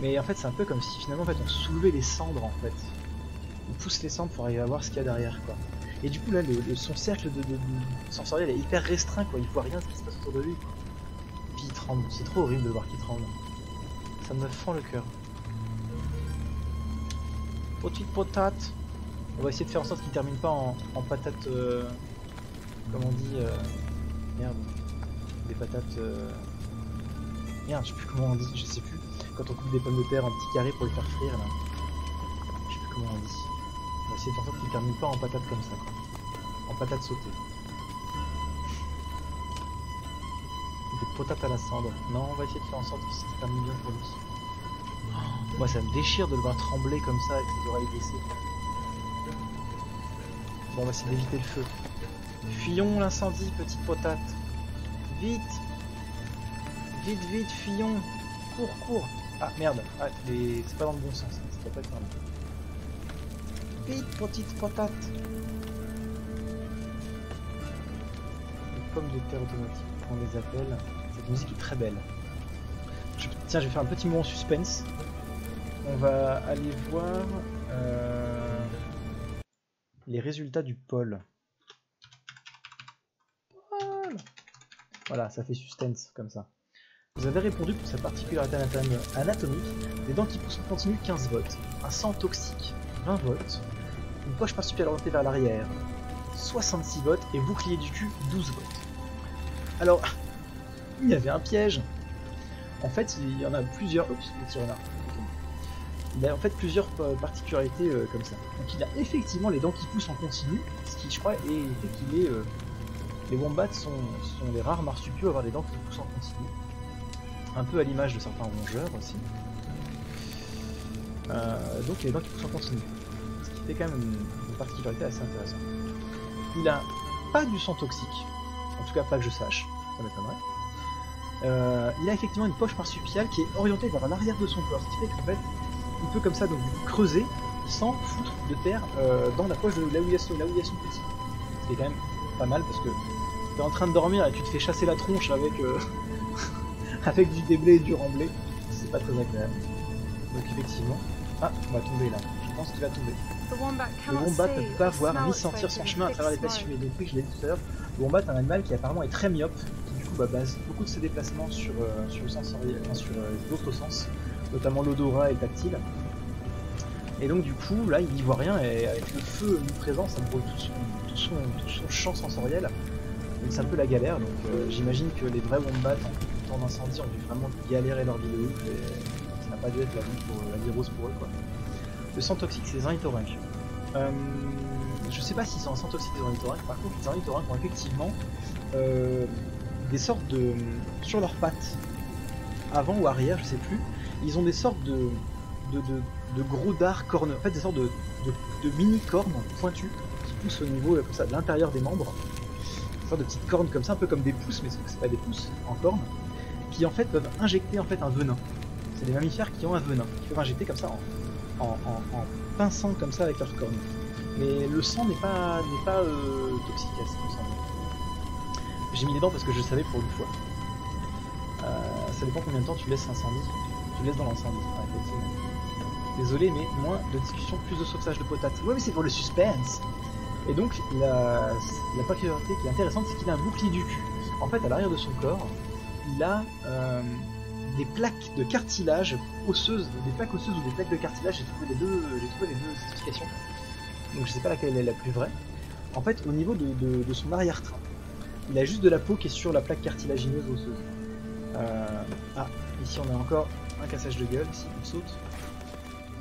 Mais en fait c'est un peu comme si finalement en fait, on soulevait les cendres en fait. On pousse les cendres pour arriver à voir ce qu'il y a derrière quoi. Et du coup là son cercle de sensoriel est hyper restreint quoi, il voit rien de ce qui se passe autour de lui. Et puis il tremble, c'est trop horrible de voir qu'il tremble. Ça me fend le cœur. Petite patate. On va essayer de faire en sorte qu'il termine pas en patate. Comment on dit merde. Des patates. Merde, je sais plus comment on dit, je sais plus. Quand on coupe des pommes de terre en petits carrés pour les faire frire là. Je sais plus comment on dit. On va essayer de faire en sorte qu'il termine pas en patate comme ça quoi. En patate sautée. Des Potate à la cendre. Non, on va essayer de faire en sorte que ça se termine bien pour lui. Oh, moi ça me déchire de le voir trembler comme ça avec ses oreilles baissées. Bon, on va essayer d'éviter le feu. Fuyons l'incendie, petite potate. Vite! Vite, vite, fuyons! Cours, cours! Ah merde, ah, c'est pas dans le bon sens, ça doit pas être par là. Vite, petite potate! Les pommes de terre automatiques, on les appelle. Cette musique est très belle. Tiens, je vais faire un petit moment suspense. On va aller voir les résultats du poll. Voilà, ça fait suspense comme ça. Vous avez répondu pour sa particularité anatomique, des dents qui poussent en continu 15 votes, un sang toxique 20 votes, une poche marsupiale orientée vers l'arrière 66 votes et bouclier du cul 12 votes. Alors, il y avait un piège. En fait, il y en a plusieurs. Oups, le petit renard. Il a en fait plusieurs particularités comme ça. Donc il a effectivement les dents qui poussent en continu, ce qui je crois est fait qu'il est... les wombats sont les rares marsupiaux à avoir des dents qui poussent en continu. Un peu à l'image de certains rongeurs aussi. Donc il a les dents qui poussent en continu. Ce qui fait quand même une particularité assez intéressante. Il a pas du sang toxique. En tout cas pas que je sache. Ça m'étonnerait. Il a effectivement une poche marsupiale qui est orientée vers l'arrière de son corps. Ce qui fait qu'en fait, il peut comme ça donc creuser sans foutre de terre dans la poche de là où il y a son petit. Ce qui est quand même pas mal parce que tu es en train de dormir et tu te fais chasser la tronche avec, avec du déblé et du remblai. C'est pas très agréable. Donc effectivement... Ah, on va tomber là. Je pense qu'il va tomber. Le wombat ne peut pas voir ni sentir son chemin à travers les places fumées. Donc oui, je l'ai dit tout à l'heure, le wombat est un animal qui apparemment est très myope, qui du coup base beaucoup de ses déplacements sur le sensoriel, enfin, sur d'autres sens, notamment l'odorat et le tactile. Et donc du coup, là, il n'y voit rien, et avec le feu présent, ça brûle tout son champ sensoriel. Donc c'est un peu la galère, donc j'imagine que les vrais wombats en temps d'incendie ont dû vraiment galérer leur vie de ouf, et ça n'a pas dû être la vie rose pour eux, quoi. Le sang toxique, c'est les ornithorynques. Je sais pas s'ils sont en sang toxique des ornithorynques, par contre les ornithorynques ont effectivement des sortes de... sur leurs pattes, avant ou arrière, je sais plus, ils ont des sortes de gros dards corneux, en fait des sortes de mini cornes pointues qui poussent au niveau comme ça, de l'intérieur des membres, des sortes de petites cornes comme ça, un peu comme des pousses, mais c'est pas des pousses en cornes, qui en fait peuvent injecter en fait un venin. C'est des mammifères qui ont un venin, qui peuvent injecter comme ça en pinçant comme ça avec leurs cornes. Mais le sang n'est pas toxique à ce qui me semble. J'ai mis les dents parce que je le savais pour une fois. Ça dépend combien de temps tu laisses l'incendie. Tu laisses dans l'incendie, effectivement. Désolé, mais moins de discussion, plus de sauvetage de potates. Ouais, mais c'est pour le suspense. Et donc, la particularité qui est intéressante, c'est qu'il a un bouclier du cul. En fait, à l'arrière de son corps, il a des plaques de cartilage osseuses, des plaques osseuses ou des plaques de cartilage. J'ai trouvé les deux certifications. Donc, je sais pas laquelle est la plus vraie. En fait, au niveau de son arrière-train, il a juste de la peau qui est sur la plaque cartilagineuse osseuse. Ah, ici on a encore un cassage de gueule, si on saute.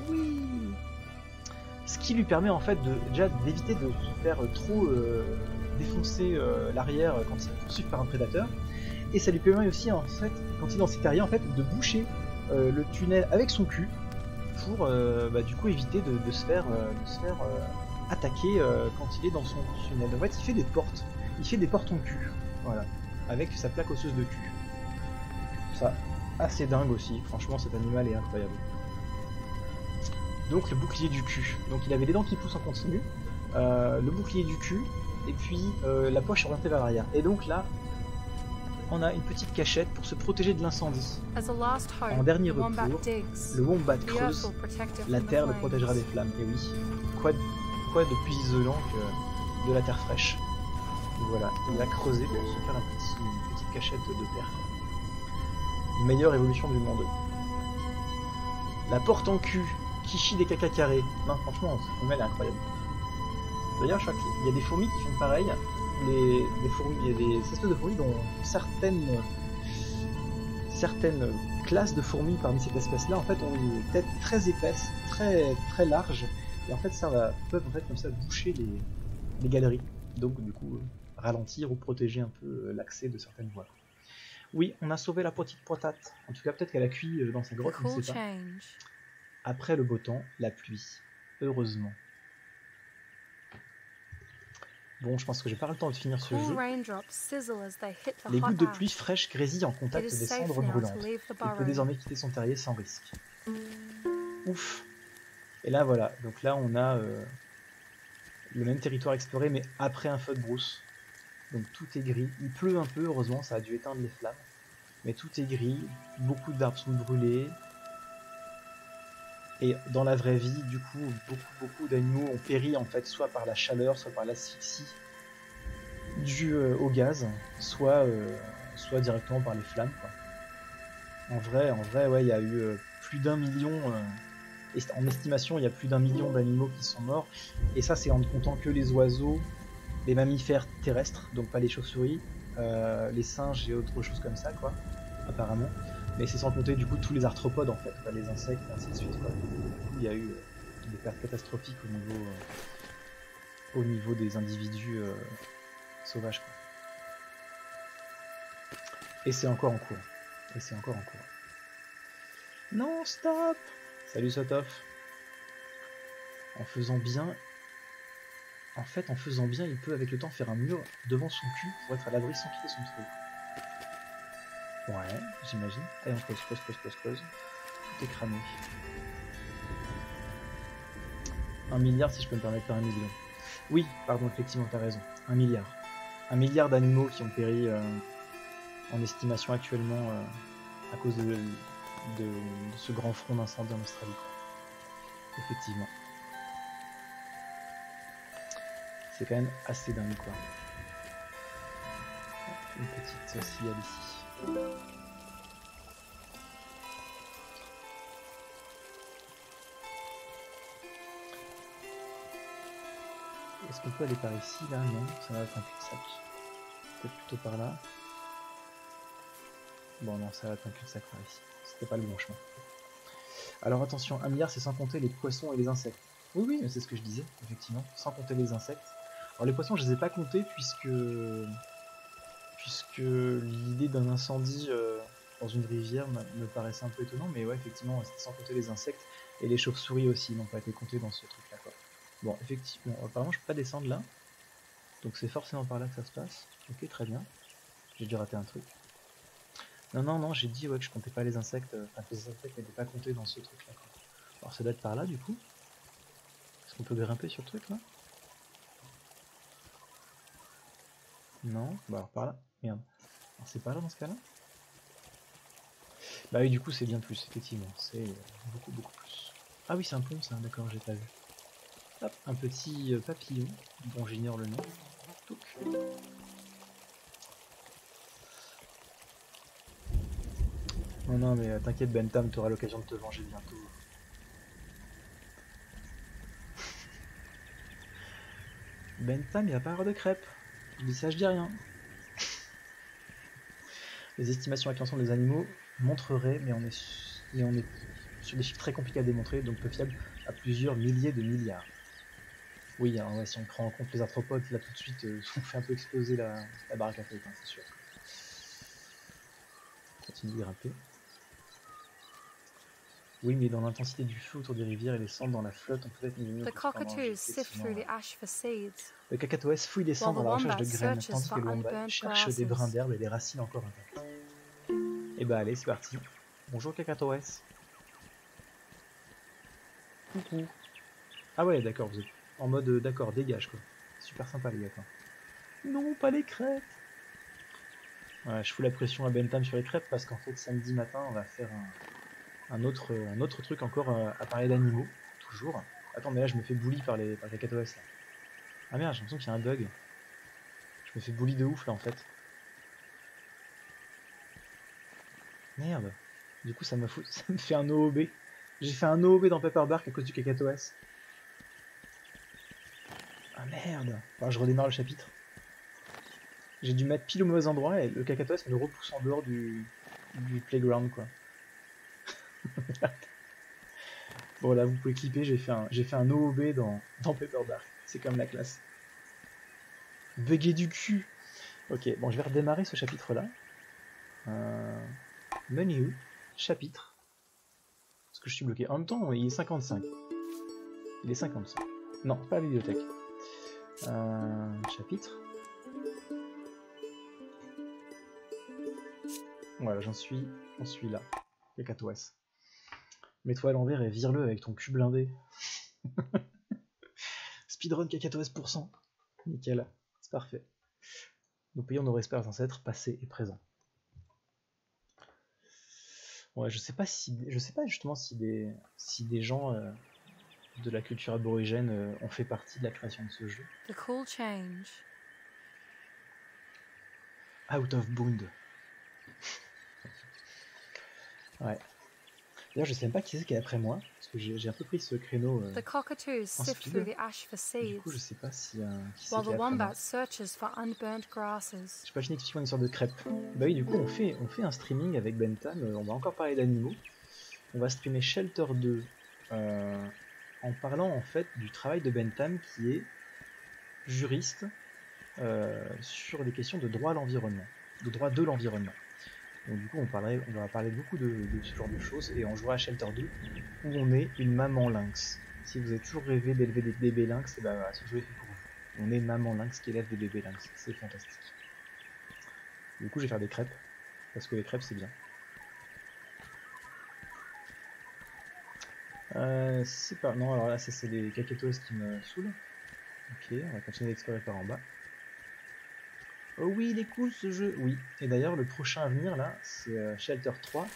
Oui. Ce qui lui permet en fait déjà d'éviter de se faire trop défoncer l'arrière quand il est poursuivi par un prédateur. Et ça lui permet aussi en fait, quand il est dans ses terriers, en fait, de boucher le tunnel avec son cul pour du coup éviter de se faire attaquer quand il est dans son tunnel. En fait, il fait des portes. Il fait des portes en cul, voilà, avec sa plaque osseuse de cul. Ça, assez dingue aussi, franchement cet animal est incroyable. Donc le bouclier du cul, donc il avait les dents qui poussent en continu, le bouclier du cul, et puis la poche orientée vers l'arrière. Et donc là, on a une petite cachette pour se protéger de l'incendie. En dernier recours, le wombat creuse, la terre le protégera des flammes. Et oui, quoi de plus isolant que de la terre fraîche. Voilà, il a creusé pour se faire une petite cachette de terre. Une meilleure évolution du monde. La porte en cul, qui chie des caca carrés. Non, franchement, cette femelle est incroyable. D'ailleurs, je crois qu'il y a des fourmis qui font pareil. Les fourmis, il y a des espèces de fourmis dont certaines classes de fourmis parmi cette espèce-là, en fait, ont une tête très épaisse, très très large, et en fait, peuvent en fait comme ça boucher les galeries. Donc, du coup, ralentir ou protéger un peu l'accès de certaines voies. Oui, on a sauvé la petite potate. En tout cas, peut-être qu'elle a cuit dans sa grotte, on ne sait pas. Après le beau temps, la pluie. Heureusement. Bon, je pense que j'ai pas le temps de finir ce jeu. Les gouttes de pluie fraîches grésillent en contact des cendres brûlantes. Il peut désormais quitter son terrier sans risque. Ouf. Et là, voilà. Donc là, on a le même territoire exploré, mais après un feu de brousse. Donc tout est gris. Il pleut un peu, heureusement, ça a dû éteindre les flammes. Mais tout est gris. Beaucoup d'arbres sont brûlés. Et dans la vraie vie, du coup, beaucoup d'animaux ont péri, en fait, soit par la chaleur, soit par l'asphyxie due au gaz, soit directement par les flammes, quoi. En vrai, ouais, il y a eu plus d'1 million, en estimation, il y a plus d'1 million d'animaux qui sont morts, et ça, c'est en ne comptant que les oiseaux, les mammifères terrestres, donc pas les chauves-souris, les singes et autres choses comme ça, quoi, apparemment. Mais c'est sans compter, du coup, tous les arthropodes, en fait, les insectes, et ainsi de suite, quoi. Du coup, il y a eu des pertes catastrophiques au niveau des individus sauvages, quoi. Et c'est encore en cours. Non, stop! Salut Sotov. En faisant bien, il peut avec le temps faire un mur devant son cul pour être à l'abri sans quitter son trou. Ouais, j'imagine. Allez, on creuse. Tout est cramé. 1 milliard, si je peux me permettre, par 1 million. Oui, pardon, effectivement, t'as raison. 1 milliard. 1 milliard d'animaux qui ont péri en estimation actuellement à cause de ce grand front d'incendie en Australie. Effectivement. C'est quand même assez dingue, quoi. Une petite cigale ici. Est-ce qu'on peut aller par ici, là? Non, ça va être un cul-de-sac. Peut-être plutôt par là. Bon, non, ça va être un cul-de-sac par ici. C'était pas le bon chemin. Alors attention, 1 milliard, c'est sans compter les poissons et les insectes. Oui, c'est ce que je disais, effectivement, sans compter les insectes. Alors les poissons, je les ai pas comptés puisque l'idée d'un incendie dans une rivière me paraissait un peu étonnant, mais ouais, effectivement, c'était sans compter les insectes, et les chauves-souris aussi n'ont pas été comptés dans ce truc-là, quoi. Bon, effectivement, apparemment, je peux pas descendre là, donc c'est forcément par là que ça se passe. Ok, très bien. J'ai dû rater un truc. Non, j'ai dit ouais, que je comptais pas les insectes, enfin que les insectes n'étaient pas comptés dans ce truc-là, quoi. Alors ça doit être par là, du coup. Est-ce qu'on peut grimper sur le truc, là? Non, bah alors par là. Merde. Alors c'est pas là dans ce cas-là? Bah oui, du coup c'est bien plus, effectivement. C'est beaucoup plus. Ah oui, c'est un pont, ça, d'accord, j'ai pas vu. Hop, un petit papillon, dont j'ignore le nom. Touc. Non, mais t'inquiète, Bentham, t'auras l'occasion de te venger bientôt. Bentham, il a pas avoir de crêpes. Je dis ça, je dis rien. Les estimations avec l'ensemble des animaux montreraient, mais on est sur des chiffres très compliqués à démontrer, donc peu fiables, à plusieurs milliers de milliards. Oui, alors ouais, si on prend en compte les arthropodes, là tout de suite, on fait un peu exploser la baraque à feu, hein, c'est sûr. Continue de grimper. Oui, mais dans l'intensité du feu autour des rivières et les cendres dans la flotte, on peut être mieux. Le cacatoès fouille les cendres à la recherche de graines, tandis que le wombat cherche des brins d'herbe et des racines encore intactes. Et bah allez, c'est parti. Bonjour cacatoès. Coucou. Ah ouais, d'accord, vous êtes en mode d'accord, dégage quoi. Super sympa les gars quoi. Non, pas les crêpes. Ouais, je fous la pression à Bentham sur les crêpes parce qu'en fait samedi matin on va faire un autre truc encore à parler d'animaux, toujours. Attends, mais là je me fais bully par les cacatoès là. Ah merde, j'ai l'impression qu'il y a un bug. Je me fais bully de ouf là en fait. Merde. Du coup ça me fait un OOB. J'ai fait un OOB dans Pepper Bark à cause du cacatoès. Ah merde. Enfin, je redémarre le chapitre. J'ai dû mettre pile au mauvais endroit et le cacatoès me le repousse en dehors du playground quoi. Bon là vous pouvez clipper, j'ai fait un OOB dans Pepper Bark. C'est comme la classe. Bugué du cul. Ok, bon je vais redémarrer ce chapitre là. Menu, chapitre. Parce que je suis bloqué. En même temps, il est 55. Il est 55. Non, pas la bibliothèque. Chapitre. Voilà, j'en suis là. Cacatoès. Mets-toi à l'envers et vire-le avec ton cul blindé. Speedrun Cacatoès %. Nickel, c'est parfait. Nous payons nos respects ancêtres passés et présents. Ouais, je sais pas justement si des gens de la culture aborigène ont fait partie de la création de ce jeu. The cool change. Out of Bound. Ouais. D'ailleurs, je sais même pas qui c'est qui est après moi, parce que j'ai un peu pris ce créneau The cockatoos sift through the ash for du coup, je seeds, sais pas si qui c'est while qui est the après moi. wombat searches for unburnt grasses. J'ai pas fini typiquement une sorte de crêpe. Bah oui, du coup, on fait un streaming avec Bentham. On va encore parler d'animaux. On va streamer Shelter 2 en parlant en fait du travail de Bentham qui est juriste sur les questions de droit à l'environnement, de droit de l'environnement. Donc du coup, on va parler beaucoup de ce genre de choses et on jouera à Shelter 2 où on est une maman lynx. Si vous avez toujours rêvé d'élever des bébés lynx, et ben voilà, ce jeu est fait pour vous. On est maman lynx qui élève des bébés lynx. C'est fantastique. Du coup, je vais faire des crêpes parce que les crêpes c'est bien. C'est pas... Non, alors là, c'est les cacatoès qui me saoulent. Ok, on va continuer d'explorer par en bas. Oh oui, il est cool ce jeu. Oui, et d'ailleurs, le prochain à venir, là, c'est Shelter 3.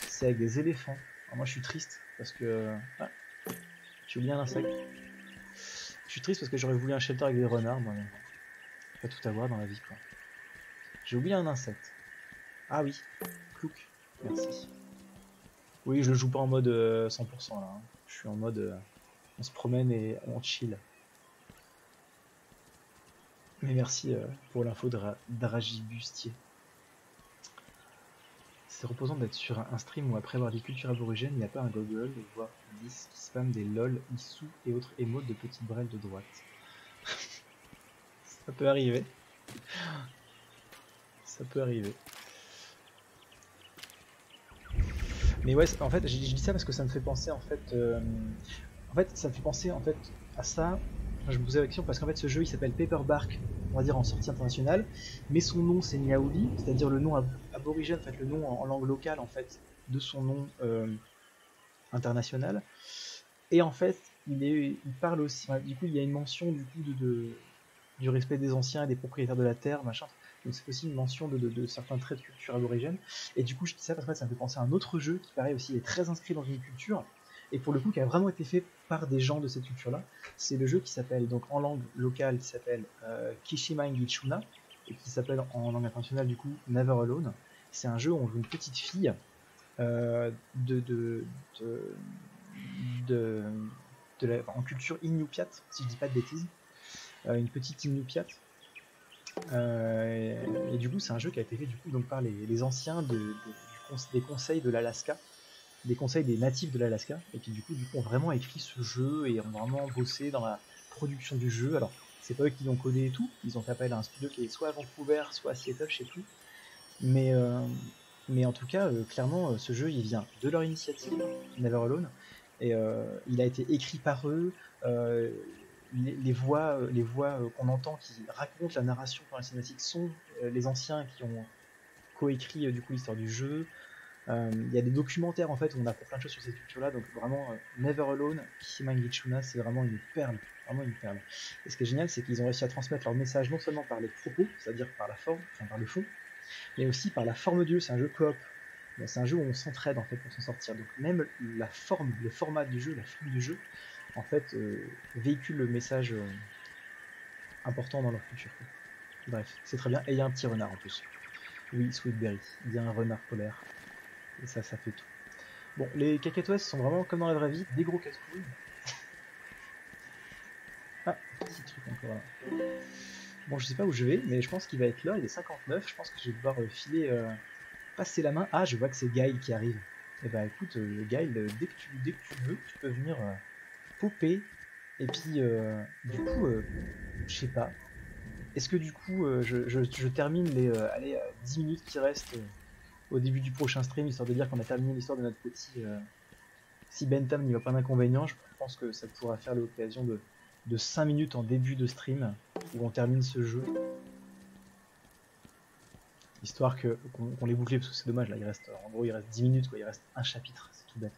C'est avec des éléphants. Alors moi, je suis triste parce que... Ah, j'ai oublié un insecte. Je suis triste parce que j'aurais voulu un Shelter avec des renards, moi. Pas tout avoir dans la vie, quoi. J'ai oublié un insecte. Ah oui, Clouk. Merci. Oui, je le joue pas en mode 100% là. Hein. Je suis en mode on se promène et on chill. Mais merci pour l'info d'Aragibustier. C'est reposant d'être sur un stream où après avoir des cultures aborigènes, il n'y a pas un Google, voire 10 qui spam des lol, issous et autres émotes de petites brelles de droite. Ça peut arriver. Ça peut arriver. Mais ouais, en fait, je dis ça parce que ça me fait penser ça me fait penser en fait à ça. Je me posais la question parce qu'en fait ce jeu il s'appelle Paperbark, on va dire en sortie internationale, mais son nom c'est Niaouli, c'est-à-dire le nom aborigène, en fait le nom en langue locale en fait de son nom international. Et en fait il parle aussi, du coup il y a une mention du coup du respect des anciens et des propriétaires de la terre, machin. Donc c'est aussi une mention de certains traits de culture aborigène. Et du coup je dis ça parce que ça me fait penser à un autre jeu qui pareil aussi est très inscrit dans une culture. Et pour le coup qui a vraiment été fait par des gens de cette culture-là, c'est le jeu qui s'appelle, donc en langue locale, qui s'appelle Kishimain Gichuna, et qui s'appelle en langue internationale du coup Never Alone. C'est un jeu où on joue une petite fille en en culture Inupiat, si je dis pas de bêtises, une petite Inupiat. Et du coup c'est un jeu qui a été fait du coup donc par les anciens des conseils de l'Alaska, des conseils des natifs de l'Alaska, et qui du coup ont vraiment écrit ce jeu et ont vraiment bossé dans la production du jeu. Alors c'est pas eux qui l'ont codé et tout, ils ont fait appel à un studio qui est soit à Vancouver, soit à Seattle, je sais plus. Mais en tout cas, clairement, ce jeu il vient de leur initiative, Never Alone, et il a été écrit par eux. Les voix qu'on entend qui racontent la narration dans la cinématique sont les anciens qui ont coécrit du coup l'histoire du jeu. Il y a des documentaires en fait où on apprend plein de choses sur cette culture-là, donc vraiment Never Alone, Kishimain Gichuna, c'est vraiment une perle, vraiment une perle. Et ce qui est génial, c'est qu'ils ont réussi à transmettre leur message non seulement par les propos, c'est-à-dire par la forme, enfin par le fond, mais aussi par la forme du jeu. C'est un jeu coop, c'est un jeu où on s'entraide en fait pour s'en sortir. Donc même la forme, le format du jeu, la forme du jeu, en fait, véhicule le message important dans leur culture. Bref, c'est très bien. Et il y a un petit renard en plus. Oui, Sweetberry, il y a un renard polaire. Et ça fait tout. Bon, les cacatoès sont vraiment comme dans la vraie vie, des gros casse-couilles. Ah, petit truc encore là. Bon, je sais pas où je vais, mais je pense qu'il va être là, il est 59, je pense que je vais devoir passer la main. Ah, je vois que c'est Gaël qui arrive. Et bah écoute, Gaël, dès que tu veux, tu peux venir popper. Et puis, du coup, je sais pas. Est-ce que du coup, je termine les 10 minutes qui restent au début du prochain stream, histoire de dire qu'on a terminé l'histoire de notre petit... Si Bentham n'y va pas d'inconvénient, je pense que ça pourra faire l'occasion de 5 minutes en début de stream, où on termine ce jeu. Histoire qu'on les boucle, parce que c'est dommage, là, en gros il reste 10 minutes, quoi, il reste un chapitre, c'est tout bête.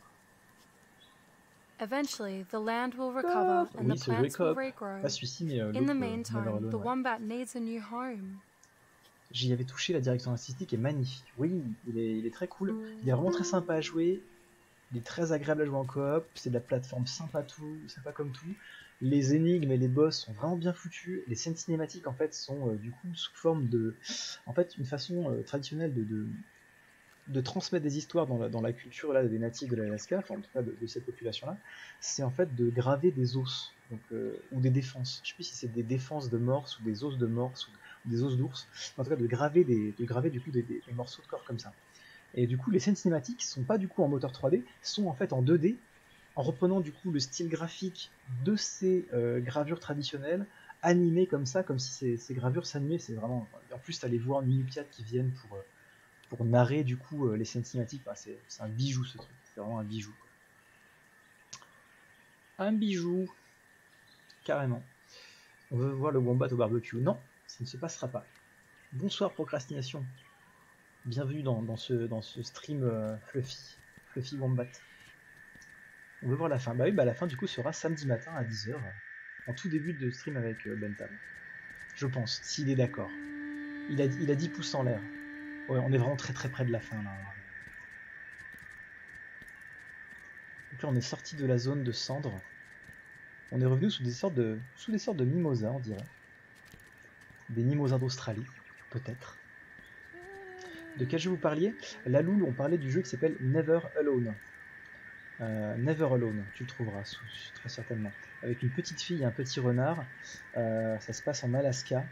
Eventually, the land will recover and Oui, the ce jeu est plants will coop. regrow. Pas celui-ci, mais In the meantime, the wombat needs a new home. J'y avais touché, la direction artistique est magnifique. Oui, il est très cool. Il est vraiment très sympa à jouer. Il est très agréable à jouer en coop. C'est de la plateforme sympa comme tout. Les énigmes et les boss sont vraiment bien foutus. Les scènes cinématiques en fait sont du coup sous forme de, en fait, une façon traditionnelle de transmettre des histoires dans la culture là des natifs de l'Alaska, enfin en tout cas de cette population-là. C'est en fait de graver des os, donc, ou des défenses. Je sais plus si c'est des défenses de morse ou des os de morse ou des os d'ours. En tout cas de graver du coup des morceaux de corps comme ça. Et du coup les scènes cinématiques sont pas du coup en moteur 3D, sont en fait en 2D, en reprenant du coup le style graphique de ces gravures traditionnelles, animées comme ça, comme si ces gravures s'animaient. C'est vraiment. En plus t'as les voix en Inupiat qui viennent pour narrer du coup les scènes cinématiques. Enfin, c'est un bijou ce truc, c'est vraiment un bijou. Un bijou, carrément. On veut voir le wombat au barbecue. Non, ça ne se passera pas. Bonsoir procrastination. Bienvenue dans ce stream Fluffy Wombat. On veut voir la fin. Bah oui, bah la fin du coup sera samedi matin à 10h, en tout début de stream avec Bentham. Je pense, s'il est d'accord. Il a 10 pouces en l'air. Ouais, on est vraiment très très près de la fin là. Donc là on est sorti de la zone de cendres. On est revenu sous des sortes de mimosas, on dirait. Des mimosas d'Australie, peut-être. De quel jeu vous parliez? Laloul, on parlait du jeu qui s'appelle Never Alone. Never Alone, tu le trouveras très certainement. Avec une petite fille et un petit renard. Ça se passe en Alaska.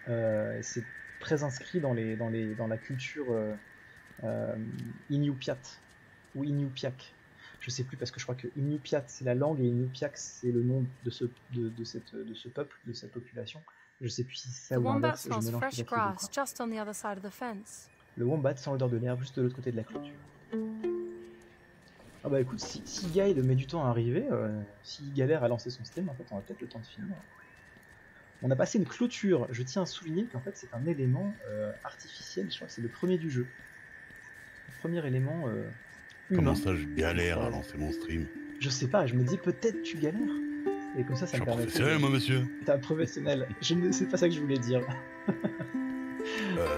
C'est très inscrit dans la culture Inupiat ou Inupiaq. Je sais plus parce que je crois que Inupiat c'est la langue et Inupiaq c'est le nom de ce peuple, de cette population. Je sais plus si c'est ça ou l'inverse. Je mélange peut-être les deux. Le wombat sent l'odeur de l'herbe juste de l'autre côté de la clôture. Ah bah écoute, si Guy met du temps à arriver, s'il galère à lancer son stream, en fait on a peut-être le temps de finir. On a passé une clôture. Je tiens à souligner qu'en fait c'est un élément artificiel. Je crois que c'est le premier du jeu. Le premier élément humain. Comment ça je galère à lancer mon stream? Je sais pas, je me dis peut-être tu galères. Et comme ça me permet. Je suis professionnel moi monsieur. T'es un professionnel. C'est pas ça que je voulais dire.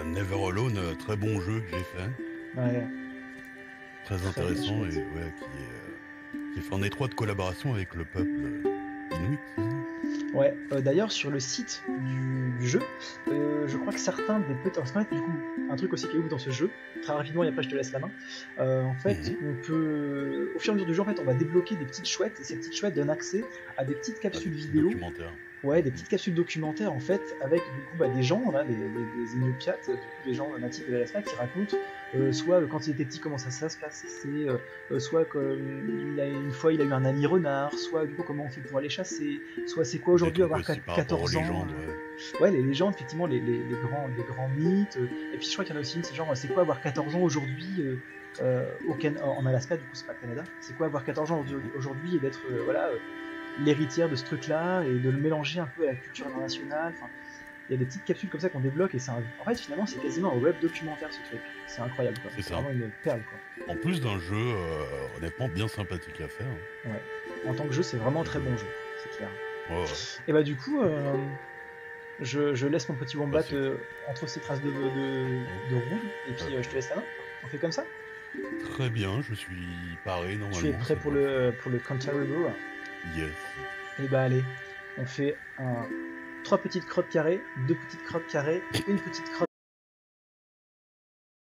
Never Alone, très bon jeu que j'ai fait. Ouais. Très intéressant et ouais, qui est fait en étroite collaboration avec le peuple Inuit. Ouais, d'ailleurs sur le site du jeu, je crois que certains des petits... Parce qu'en fait, du coup, un truc aussi qui est ouf dans ce jeu, très rapidement et après je te laisse la main, en fait, on peut... Au fur et à mesure du jeu, en fait, on va débloquer des petites chouettes, et ces petites chouettes donnent accès à des petites capsules vidéo. Ouais, des petites capsules documentaires, en fait, avec du coup des gens, là, des Inupiat, des gens natifs de l'Alaska qui racontent soit quand il était petit comment ça se passe, soit une fois il a eu un ami renard, soit du coup comment on fait pour aller chasser, soit c'est quoi aujourd'hui avoir 14 ans. Légendes, ouais, les légendes, effectivement, les grands mythes. Et puis je crois qu'il y en a aussi une, c'est genre c'est quoi avoir 14 ans aujourd'hui en Alaska, du coup c'est pas le Canada. C'est quoi avoir 14 ans aujourd'hui et d'être l'héritière de ce truc-là et de le mélanger un peu à la culture internationale. Enfin, il y a des petites capsules comme ça qu'on débloque et en fait finalement c'est quasiment un web documentaire ce truc. C'est incroyable quoi. C'est vraiment une perle quoi. En plus d'un jeu honnêtement bien sympathique à faire. Ouais. En tant que jeu c'est vraiment un très bon jeu, c'est clair. Ouais. Et bah du coup je laisse mon petit wombat entre ces traces de rouge et puis je te laisse la main. On fait comme ça? Très bien, je suis paré normalement. Tu es prêt pour le Canterbury? Yes. Et bah allez, on fait 3 petites crottes carrées, 2 petites crottes carrées, une petite crotte